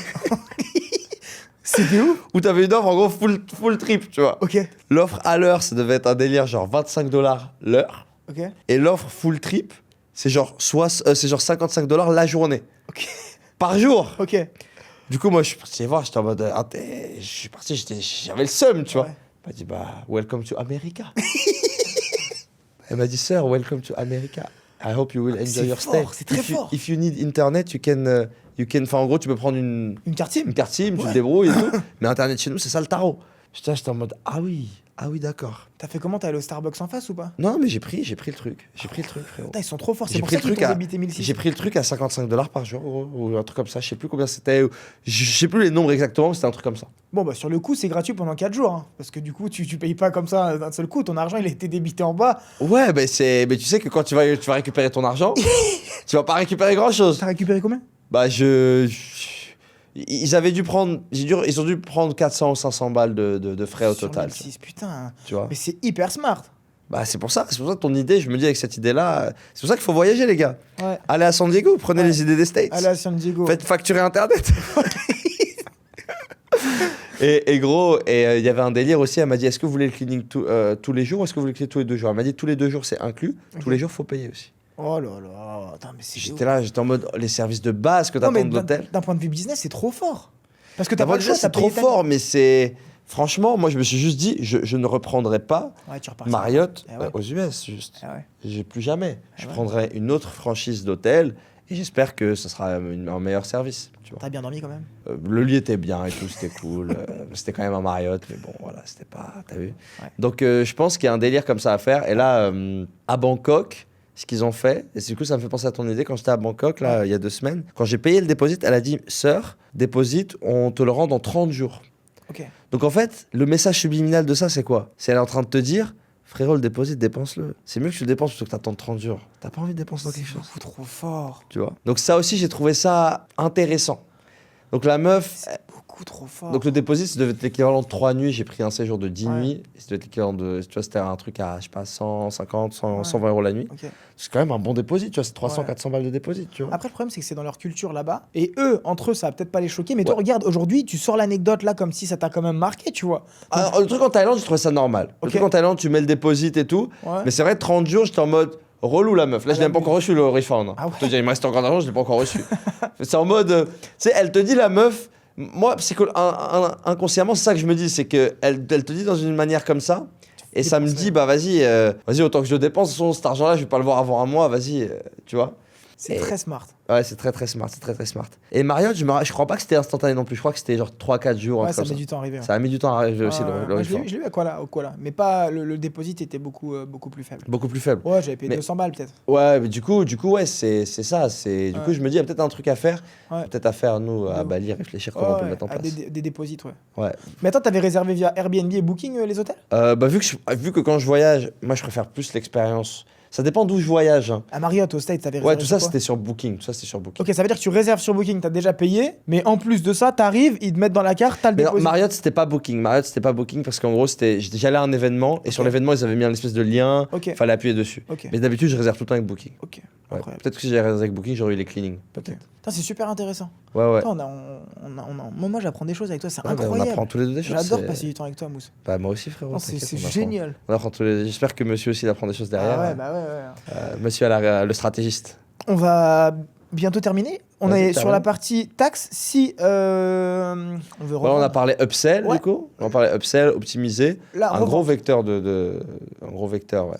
C'était où? où t'avais une offre en gros full trip, tu vois. Ok. L'offre à l'heure, ça devait être un délire genre 25 $ l'heure. Ok. Et l'offre full trip, c'est genre, c'est genre 55 $ la journée. Ok. Par jour. Ok. Du coup, moi, je suis parti voir, j'étais en mode. Je suis parti, j'avais le seum, tu vois. Ouais. Elle m'a dit, bah, welcome to America. Elle m'a dit, sir, welcome to America. I hope you will enjoy c'est your fort, stay. c'est très fort. If you need internet, you can. Enfin, en gros, tu peux prendre une Une carte SIM? carte SIM, tu Ouais. te débrouilles et tout. Mais internet chez nous, c'est ça le tarot. J'étais en mode, ah oui, d'accord. T'as fait comment? T'es allé au Starbucks en face ou pas? Non, mais j'ai pris le truc. J'ai pris le truc, frérot. Putain, ils sont trop forts. C'est J'ai pour pris ça le qu'ils truc t'ont à- débité 1600. J'ai pris le truc à 55 $ par jour ou un truc comme ça. Je sais plus combien c'était. Je sais plus les nombres exactement, mais c'était un truc comme ça. Bon, bah, sur le coup, c'est gratuit pendant 4 jours. Hein, parce que du coup, tu payes pas comme ça d'un seul coup. Ton argent, il a été débité en bas. Ouais, mais tu sais que quand tu vas récupérer ton argent, tu vas pas récupérer grand chose. T'as récupéré combien? Bah, ils avaient dû prendre. Ils ont dû prendre 400 ou 500 balles de frais au Sur total. 1600, putain. Tu vois. Mais c'est hyper smart. Bah, c'est pour ça que ton idée, je me dis avec cette idée-là, c'est pour ça qu'il faut voyager, les gars. Ouais. Allez à San Diego, prenez Ouais. les idées des States. Allez à San Diego. Faites facturer Internet. Et gros, il y avait un délire aussi. Elle m'a dit, est-ce que vous voulez le cleaning tous les jours ou est-ce que vous voulez le cleaning tous les 2 jours? Elle m'a dit, tous les 2 jours, c'est inclus. Ok. Tous les jours, faut payer aussi. Oh là là. Attends, mais c'est. J'étais en mode, les services de base que Non, mais t'attends de l'hôtel. d'un point de vue business, c'est trop fort. Parce que t'as D'abord, pas le choix, c'est t'as trop payé ta- fort, mais c'est. Franchement, moi, je me suis juste dit, je ne reprendrai pas Ouais, tu repars. Marriott Eh ouais. aux US, juste. Ah ouais. J'ai plus jamais. Je ouais. prendrai une autre franchise d'hôtel et j'espère que ce sera un meilleur service. Tu vois. T'as bien dormi quand même? Le lit était bien et tout, c'était cool. C'était quand même un Marriott, mais bon, voilà, c'était pas. T'as vu? Ouais. Donc, je pense qu'il y a un délire comme ça à faire. Et là, à Bangkok, ce qu'ils ont fait, et du coup, ça me fait penser à ton idée quand j'étais à Bangkok, là, il y a 2 semaines. Quand j'ai payé le dépôt, elle a dit, sœur, dépôt, on te le rend dans 30 jours. Ok. Donc en fait, le message subliminal de ça, c'est quoi? C'est elle est en train de te dire, frérot, le dépôt, dépense-le. C'est mieux que tu le dépenses plutôt que t'attendes 30 jours. T'as pas envie de dépenser dans C'est quelque chose, beaucoup trop fort. tu vois? Donc ça aussi, j'ai trouvé ça intéressant. Donc la meuf, C'est beaucoup trop fort. donc le dépôt, ça devait être l'équivalent de 3 nuits. J'ai pris un séjour de 10 Ouais. nuits. Ça devait être l'équivalent de, tu vois, c'était un truc à, je sais pas, 150, 100, Ouais. 120 € la nuit. Ok. C'est quand même un bon dépôt, tu vois, c'est 300, Ouais. 400 balles de dépôt, tu vois. Après, le problème, c'est que c'est dans leur culture là-bas. Et eux, entre eux, ça va peut-être pas les choquer. Mais toi, Ouais. regarde, aujourd'hui, tu sors l'anecdote là comme si ça t'a quand même marqué, tu vois. Alors, le truc en Thaïlande, je trouvais ça normal. Le Ok. truc en Thaïlande, tu mets le dépôt et tout. Ouais. Mais c'est vrai, 30 jours, j'étais en mode relou la meuf. Là, je l'ai la même pas encore reçu le refund. Ah ouais. Pour te dire, il me reste encore d'argent, je l'ai pas encore reçu. C'est en mode. Tu sais, elle te dit la meuf. Moi, inconsciemment, c'est ça que je me dis. C'est qu'elle te dit dans une manière comme ça. Et ça me dit, bah vas-y, autant que je le dépense. De toute façon, cet argent-là, je vais pas le voir avant un mois, vas-y, tu vois. C'est Et- très smart. Ouais, c'est très très smart, c'est très très smart. Et Marriott, je crois pas que c'était instantané non plus. Je crois que c'était genre 3-4 jours. un Ouais, truc ça comme met du temps à arriver. Ça a mis du temps à arriver aussi, Ouais, le moi, je l'ai refund. je l'ai eu à Kuala. Mais pas le dépôt était beaucoup plus faible. Beaucoup plus faible. Ouais, j'avais payé Mais- 200 balles peut-être. Ouais, mais du coup, ouais, c'est ça. Du Ouais. coup, je me dis, il y a peut-être un truc à faire. Ouais. Peut-être à faire, nous, à Ouais. Bali, réfléchir comment on peut le mettre en place. Des déposits, ouais. Ouais. Mais attends, t'avais réservé via Airbnb et Booking les hôtels? Bah, vu que quand je voyage, moi, je préfère plus l'expérience. Ça dépend d'où je voyage. Hein. À Marriott, au States, t'avais Ouais, réservé tout sur ça, quoi? c'était sur Booking. Tout ça, c'était sur Booking. Ok, ça veut dire que tu réserves sur Booking, t'as déjà payé, mais en plus de ça, t'arrives, ils te mettent dans la carte, t'as le Mais non, dépôt. Marriott, c'était pas Booking. Marriott, c'était pas Booking parce qu'en gros, j'allais à un événement et sur Ok. l'événement, ils avaient mis un espèce de lien. Ok. Fallait appuyer dessus. Ok, Mais d'habitude, je réserve tout le temps avec Booking. ok. Ouais. Incroyable. Peut-être que si j'avais réservé avec Booking, j'aurais eu les cleanings. Peut-être. Putain, c'est super intéressant. Ouais, ouais. Putain, moi, j'apprends des choses avec toi, c'est Ouais, bah, on incroyable. apprend tous les deux des choses. J'adore c'est- passer du temps avec toi, Mousse. Bah, moi aussi, frérot. Non, c'est t'inquiète, on apprend. génial. On apprend tous les... J'espère que monsieur aussi il apprend des choses derrière. Ah ouais, bah ouais. Monsieur le stratégiste. On va bientôt terminer. On Vas-y, est sur termine. la partie taxe. Si on veut Voilà, on a revendre. parlé upsell, Ouais. du coup. On a parlé upsell, optimiser. Là, Un revendre. gros vecteur Un gros vecteur, ouais.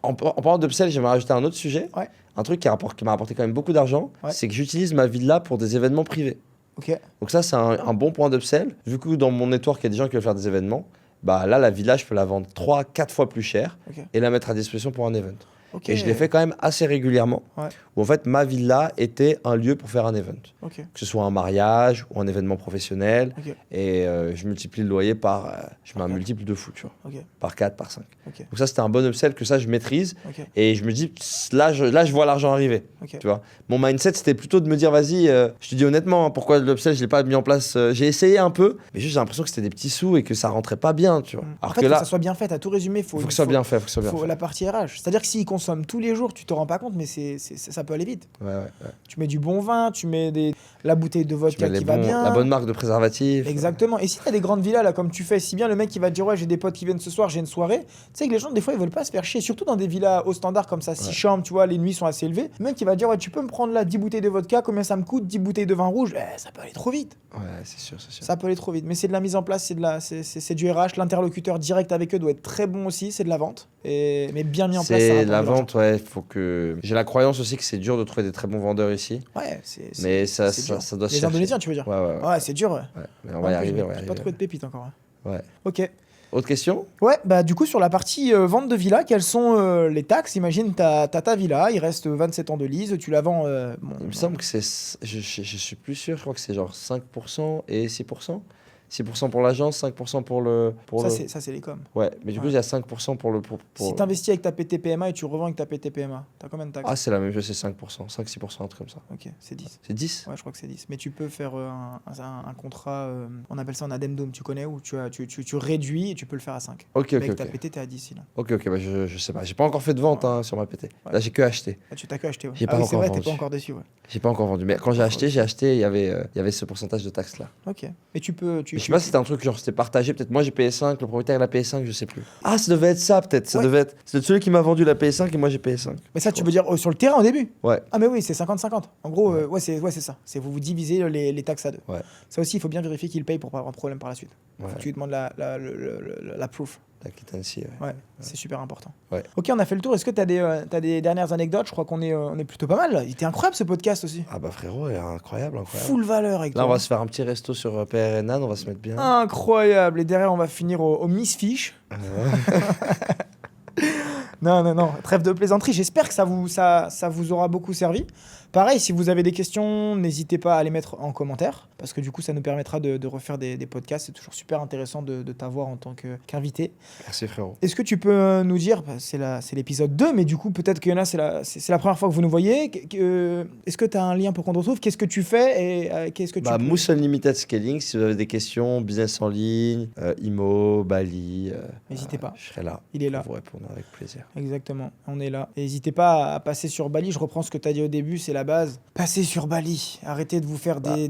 En parlant d'upsell, j'aimerais rajouter un autre sujet. Ouais. Un truc qui m'a rapporté quand même beaucoup d'argent. Ouais. C'est que j'utilise ma villa pour des événements privés. Ok. Donc ça, c'est un bon point d'upsell. Vu que dans mon network, il y a des gens qui veulent faire des événements, bah là, la villa, je peux la vendre 3-4 fois plus cher Ok. et la mettre à disposition pour un event. Ok. Et je l'ai fait quand même assez régulièrement. Ouais. Où en fait, ma villa était un lieu pour faire un event. Ok. Que ce soit un mariage ou un événement professionnel. Ok. Et je multiplie le loyer par... je mets un Ok. multiple de fou, tu vois. Ok. Par 4, par 5. Ok. Donc ça, c'était un bon upsell que ça, je maîtrise. Ok. Et je me dis, là, je vois l'argent arriver. Ok. Tu vois. Mon mindset, c'était plutôt de me dire, vas-y, je te dis honnêtement, hein, pourquoi l'upsell, je l'ai pas mis en place. J'ai essayé un peu, mais juste j'ai l'impression que c'était des petits sous et que ça rentrait pas bien, tu vois. En Alors fait, que faut là, que ça soit bien fait. T'as tout résumé. faut que ce soit bien fait, faut que ce soit bien Faut fait. la partie RH. C'est-à-dire que s'ils consommes tous les jours, tu te rends pas compte, mais ça peut aller vite. Ouais. Tu mets du bon vin, tu mets la bouteille de vodka qui va bien. La bonne marque de préservatif. Exactement. Et si tu as des grandes villas, là, comme tu fais si bien, le mec qui va te dire ouais, j'ai des potes qui viennent ce soir, j'ai une soirée. Tu sais que les gens, des fois, ils veulent pas se faire chier, surtout dans des villas au standard comme ça, 6 chambres, tu vois, les nuits sont assez élevées. Le mec qui va te dire ouais, tu peux me prendre là 10 bouteilles de vodka, combien ça me coûte, 10 bouteilles de vin rouge, ça peut aller trop vite. Ouais, c'est sûr. Ça peut aller trop vite. Mais c'est de la mise en place, c'est du RH. L'interlocuteur direct avec eux doit être très bon aussi, c'est de la vente. Mais bien mis en place. C'est la vente, ouais. Faut que. J'ai la croyance aussi que c'est dur de trouver des très bons vendeurs ici. Ouais, mais ça doit se Les chercher. Indonésiens, tu veux dire? Ouais, c'est dur. ouais. Mais on va y arriver. J'ai pas trouvé de pépites encore. Ouais. Ok. Autre question? Ouais, bah du coup, sur la partie vente de villa, quelles sont les taxes? Imagine, t'as ta villa, il reste 27 ans de lease, tu la vends. Il me semble que c'est. Je suis plus sûr, je crois que c'est genre 5% et 6%. 6% pour l'agence, 5% pour le. Ça, c'est les coms. Ouais, mais du coup, il y a 5% pour le. Si t'investis avec ta PTPMA et tu revends avec ta PTPMA, t'as combien de taxes? Ah, c'est la même chose, c'est 5%. 5-6%, un truc comme ça. Ok, c'est 10. C'est 10? Ouais, je crois que c'est 10. Mais tu peux faire un contrat, on appelle ça un addendum, tu connais, où tu réduis et tu peux le faire à 5. Ok. Avec ta PT, t'es à 10 ici, là. Ok, bah je sais pas. J'ai pas encore fait de vente sur ma PT. Ouais. Là, j'ai que acheté. Ah, tu t'as que acheté, ouais. J'ai pas oui, c'est encore vrai, vendu. t'es pas encore dessus, ouais. J'ai pas encore vendu. Mais quand j'ai acheté, il y avait ce pourcentage de taxes là. Ok. Et tu peux. Je sais pas si c'était un truc genre c'était partagé. Peut-être moi j'ai payé 5, le propriétaire il a payé 5, je sais plus. Ah, ça devait être ça peut-être. Ça devait être. C'est celui qui m'a vendu la PS5 et moi j'ai payé 5. Mais ça, tu veux dire sur le terrain au début? Ouais. Ah, mais oui, c'est 50-50. En gros, c'est ça. C'est vous divisez les taxes à deux. Ouais. Ça aussi, il faut bien vérifier qu'il paye pour pas avoir de problème par la suite. Ouais. Faut que tu lui demandes la proof. La quitancy, Ouais, c'est super important. Ouais. Ok, on a fait le tour. Est-ce que t'as des dernières anecdotes? Je crois qu'on est plutôt pas mal. Il était incroyable ce podcast aussi. Ah bah frérot, incroyable. Full valeur avec toi. Là, on va se faire un petit resto sur PRNA, on va se mettre bien. Incroyable. Et derrière, on va finir au Miss Fish. Non, trêve de plaisanterie. J'espère que ça vous aura beaucoup servi. Pareil, si vous avez des questions, n'hésitez pas à les mettre en commentaire, parce que du coup, ça nous permettra de refaire des podcasts. C'est toujours super intéressant de t'avoir en tant qu'invité. Merci frérot. Est-ce que tu peux nous dire, c'est l'épisode 2, mais du coup, peut-être qu'il y en a, c'est la première fois que vous nous voyez. Est-ce que tu as un lien pour qu'on te retrouve? Qu'est-ce que tu fais et qu'est-ce que tu peux... Mousse Unlimited Scaling, si vous avez des questions, business en ligne, IMO, Bali, n'hésitez pas. Je serai là. Il est là. Pour vous répondre avec plaisir. Exactement, on est là. Et n'hésitez pas à passer sur Bali. Je reprends ce que tu as dit au début, c'est la base. Passez sur Bali. Arrêtez de vous faire des...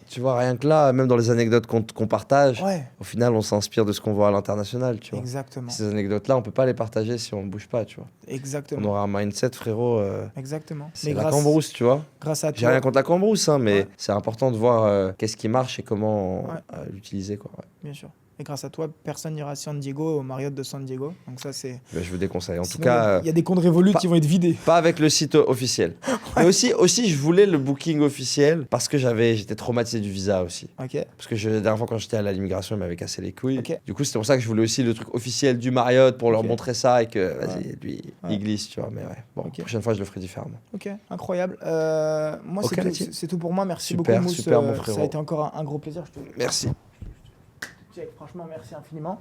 Tu vois, rien que là, même dans les anecdotes qu'on partage, Ouais. au final, on s'inspire de ce qu'on voit à l'international, tu vois. Exactement. Ces anecdotes-là, on peut pas les partager si on ne bouge pas, tu vois. Exactement. On aura un mindset, frérot. Exactement. C'est la cambrousse, tu vois. Grâce à toi. J'ai rien contre la cambrousse, hein, mais c'est important de voir qu'est-ce qui marche et comment l'utiliser, quoi. Ouais. Bien sûr. Et grâce à toi, personne n'ira à San Diego, au Marriott de San Diego. Donc ça, c'est... Ben, je vous déconseille. En Sinon, tout cas... il y a des comptes Revolut qui vont être vidés. Pas avec le site officiel. Mais aussi, je voulais le booking officiel parce que j'étais traumatisé du visa aussi. Ok. Parce que la dernière fois, quand j'étais à l'immigration, ils m'avaient cassé les couilles. Ok. Du coup, c'était pour ça que je voulais aussi le truc officiel du Marriott pour leur Ok. montrer ça et que, vas-y, lui, il glisse, tu vois. Mais ouais, bon, Ok. la prochaine fois, je le ferai différemment. Ok, incroyable. Moi, Ok, c'est tout pour moi. Merci Super, beaucoup, Mousse. super, mon frérot. Ça a été encore un gros plaisir. Merci. Franchement, merci infiniment.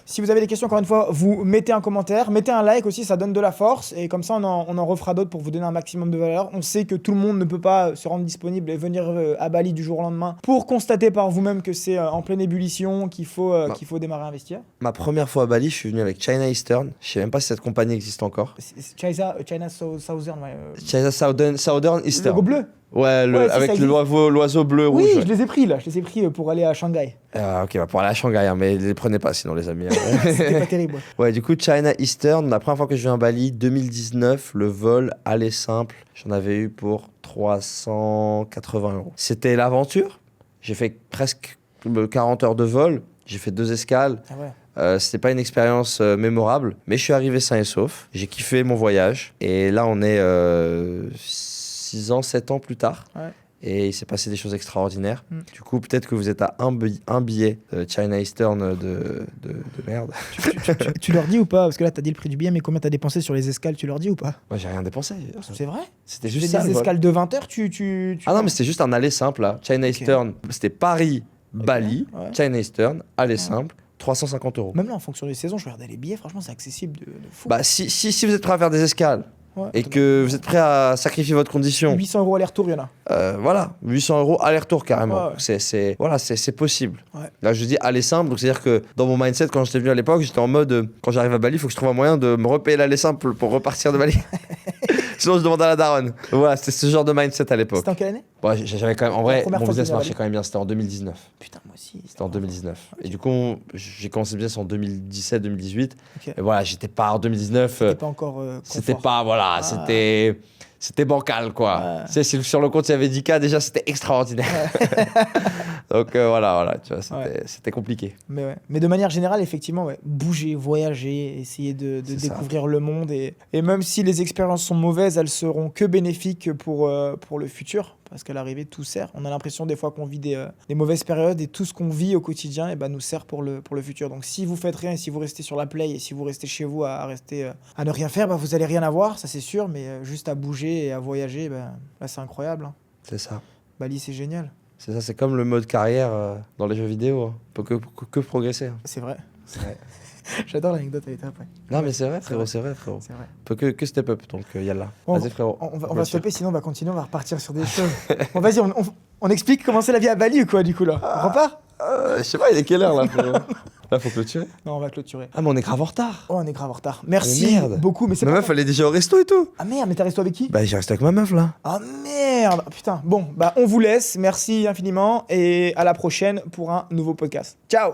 Si vous avez des questions, encore une fois, vous mettez un commentaire, mettez un like aussi, ça donne de la force. Et comme ça, on en refera d'autres pour vous donner un maximum de valeur. On sait que tout le monde ne peut pas se rendre disponible et venir à Bali du jour au lendemain pour constater par vous-même que c'est en pleine ébullition, qu'il faut démarrer à investir. Ma première fois à Bali, je suis venu avec China Eastern. Je sais même pas si cette compagnie existe encore. China Southern, ouais. China Southern Le Eastern. logo bleu. Ouais, avec ça l'oiseau bleu Oui, rouge. je les ai pris là. Je les ai pris pour aller à Shanghai. Ok, bah pour aller à Shanghai, hein, mais les prenez pas sinon, les amis. Hein. C'était pas terrible. Ouais, du coup, China Eastern, la première fois que je viens à Bali, 2019, le vol aller simple, j'en avais eu pour 380 €. C'était l'aventure. J'ai fait presque 40 heures de vol. J'ai fait 2 escales. Ah ouais. C'était pas une expérience mémorable, mais je suis arrivé sain et sauf. J'ai kiffé mon voyage. Et là, on est 6 ans, 7 ans plus tard. Ouais. Et il s'est passé des choses extraordinaires. Du coup, peut-être que vous êtes à un billet China Eastern de merde. Tu leur dis ou pas? Parce que là, t'as dit le prix du billet, mais combien t'as dépensé sur les escales? Tu leur dis ou pas? Moi, j'ai rien dépensé. C'est vrai? C'était Tu juste fais ça. des le vol. escales de 20 heures, Ah non, mais c'était juste un aller simple là. China Eastern, c'était Paris, Bali, ouais. China Eastern, aller simple, 350 €. Même là, en fonction des saisons, je regardais les billets, franchement, c'est accessible de fou. Bah, si vous êtes prêt à faire des escales, Ouais. et que vous êtes prêt à sacrifier votre condition, 800 € aller-retour, il y en a. voilà, 800 € aller-retour carrément. Ouais. C'est possible. Ouais. Là, je dis aller simple, donc c'est-à-dire que dans mon mindset, quand j'étais venu à l'époque, j'étais en mode, quand j'arrive à Bali, il faut que je trouve un moyen de me repayer l'aller simple pour repartir de Bali. Sinon, je demande à la daronne. Voilà, c'était ce genre de mindset à l'époque. C'était en quelle année? Bon, j'avais quand même, en vrai, première mon fois que business tu viens à marchait Bali. quand même bien. C'était en 2019. Putain, moi aussi. C'était en 2019. Et du coup, j'ai commencé le business en 2017-2018. Ok. Et voilà, j'étais pas en 2019. C'était pas encore C'était confort. pas, voilà, Ah. c'était bancal, quoi. Ouais. Tu sais, si sur le compte, il y avait 10K, déjà, c'était extraordinaire. Donc voilà, tu vois, c'était compliqué. Mais de manière générale, effectivement, ouais, bouger, voyager, essayer de C'est ça. découvrir le monde. Et même si les expériences sont mauvaises, elles seront que bénéfiques pour le futur. Parce qu'à l'arrivée, tout sert. On a l'impression des fois qu'on vit des mauvaises périodes et tout ce qu'on vit au quotidien et ben, nous sert pour le futur. Donc si vous faites rien et si vous restez sur la play et si vous restez chez vous à ne rien faire, ben, vous allez rien avoir, ça c'est sûr. Mais juste à bouger et à voyager, ben, là c'est incroyable. Hein. C'est ça. Bali, c'est génial. C'est ça, c'est comme le mode carrière dans les jeux vidéo. Hein. On peut que progresser. Hein. C'est vrai. J'adore l'anecdote avec toi après. Non, mais c'est vrai, frérot, C'est c'est vrai, frérot. C'est vrai. On peut que step up, donc yallah. Bon, Vas-y, frérot. On va Voiture. stopper, sinon on va continuer, on va repartir sur des choses. Bon, vas-y, on explique comment c'est la vie à Bali ou quoi, du coup, là. On repart? Je sais pas, il est quelle heure, là, frérot? Là, faut clôturer. Non, on va clôturer. Ah, mais on est grave en retard. Oh, on est grave en retard. Merci merde. beaucoup, mais c'est Ma pas meuf, grave. elle est déjà au resto et tout. Ah merde, mais t'as resté avec qui? Bah, j'ai resté avec ma meuf, là. Ah merde. Ah, putain, bon, bah on vous laisse, merci infiniment, et à la prochaine pour un nouveau podcast. Ciao.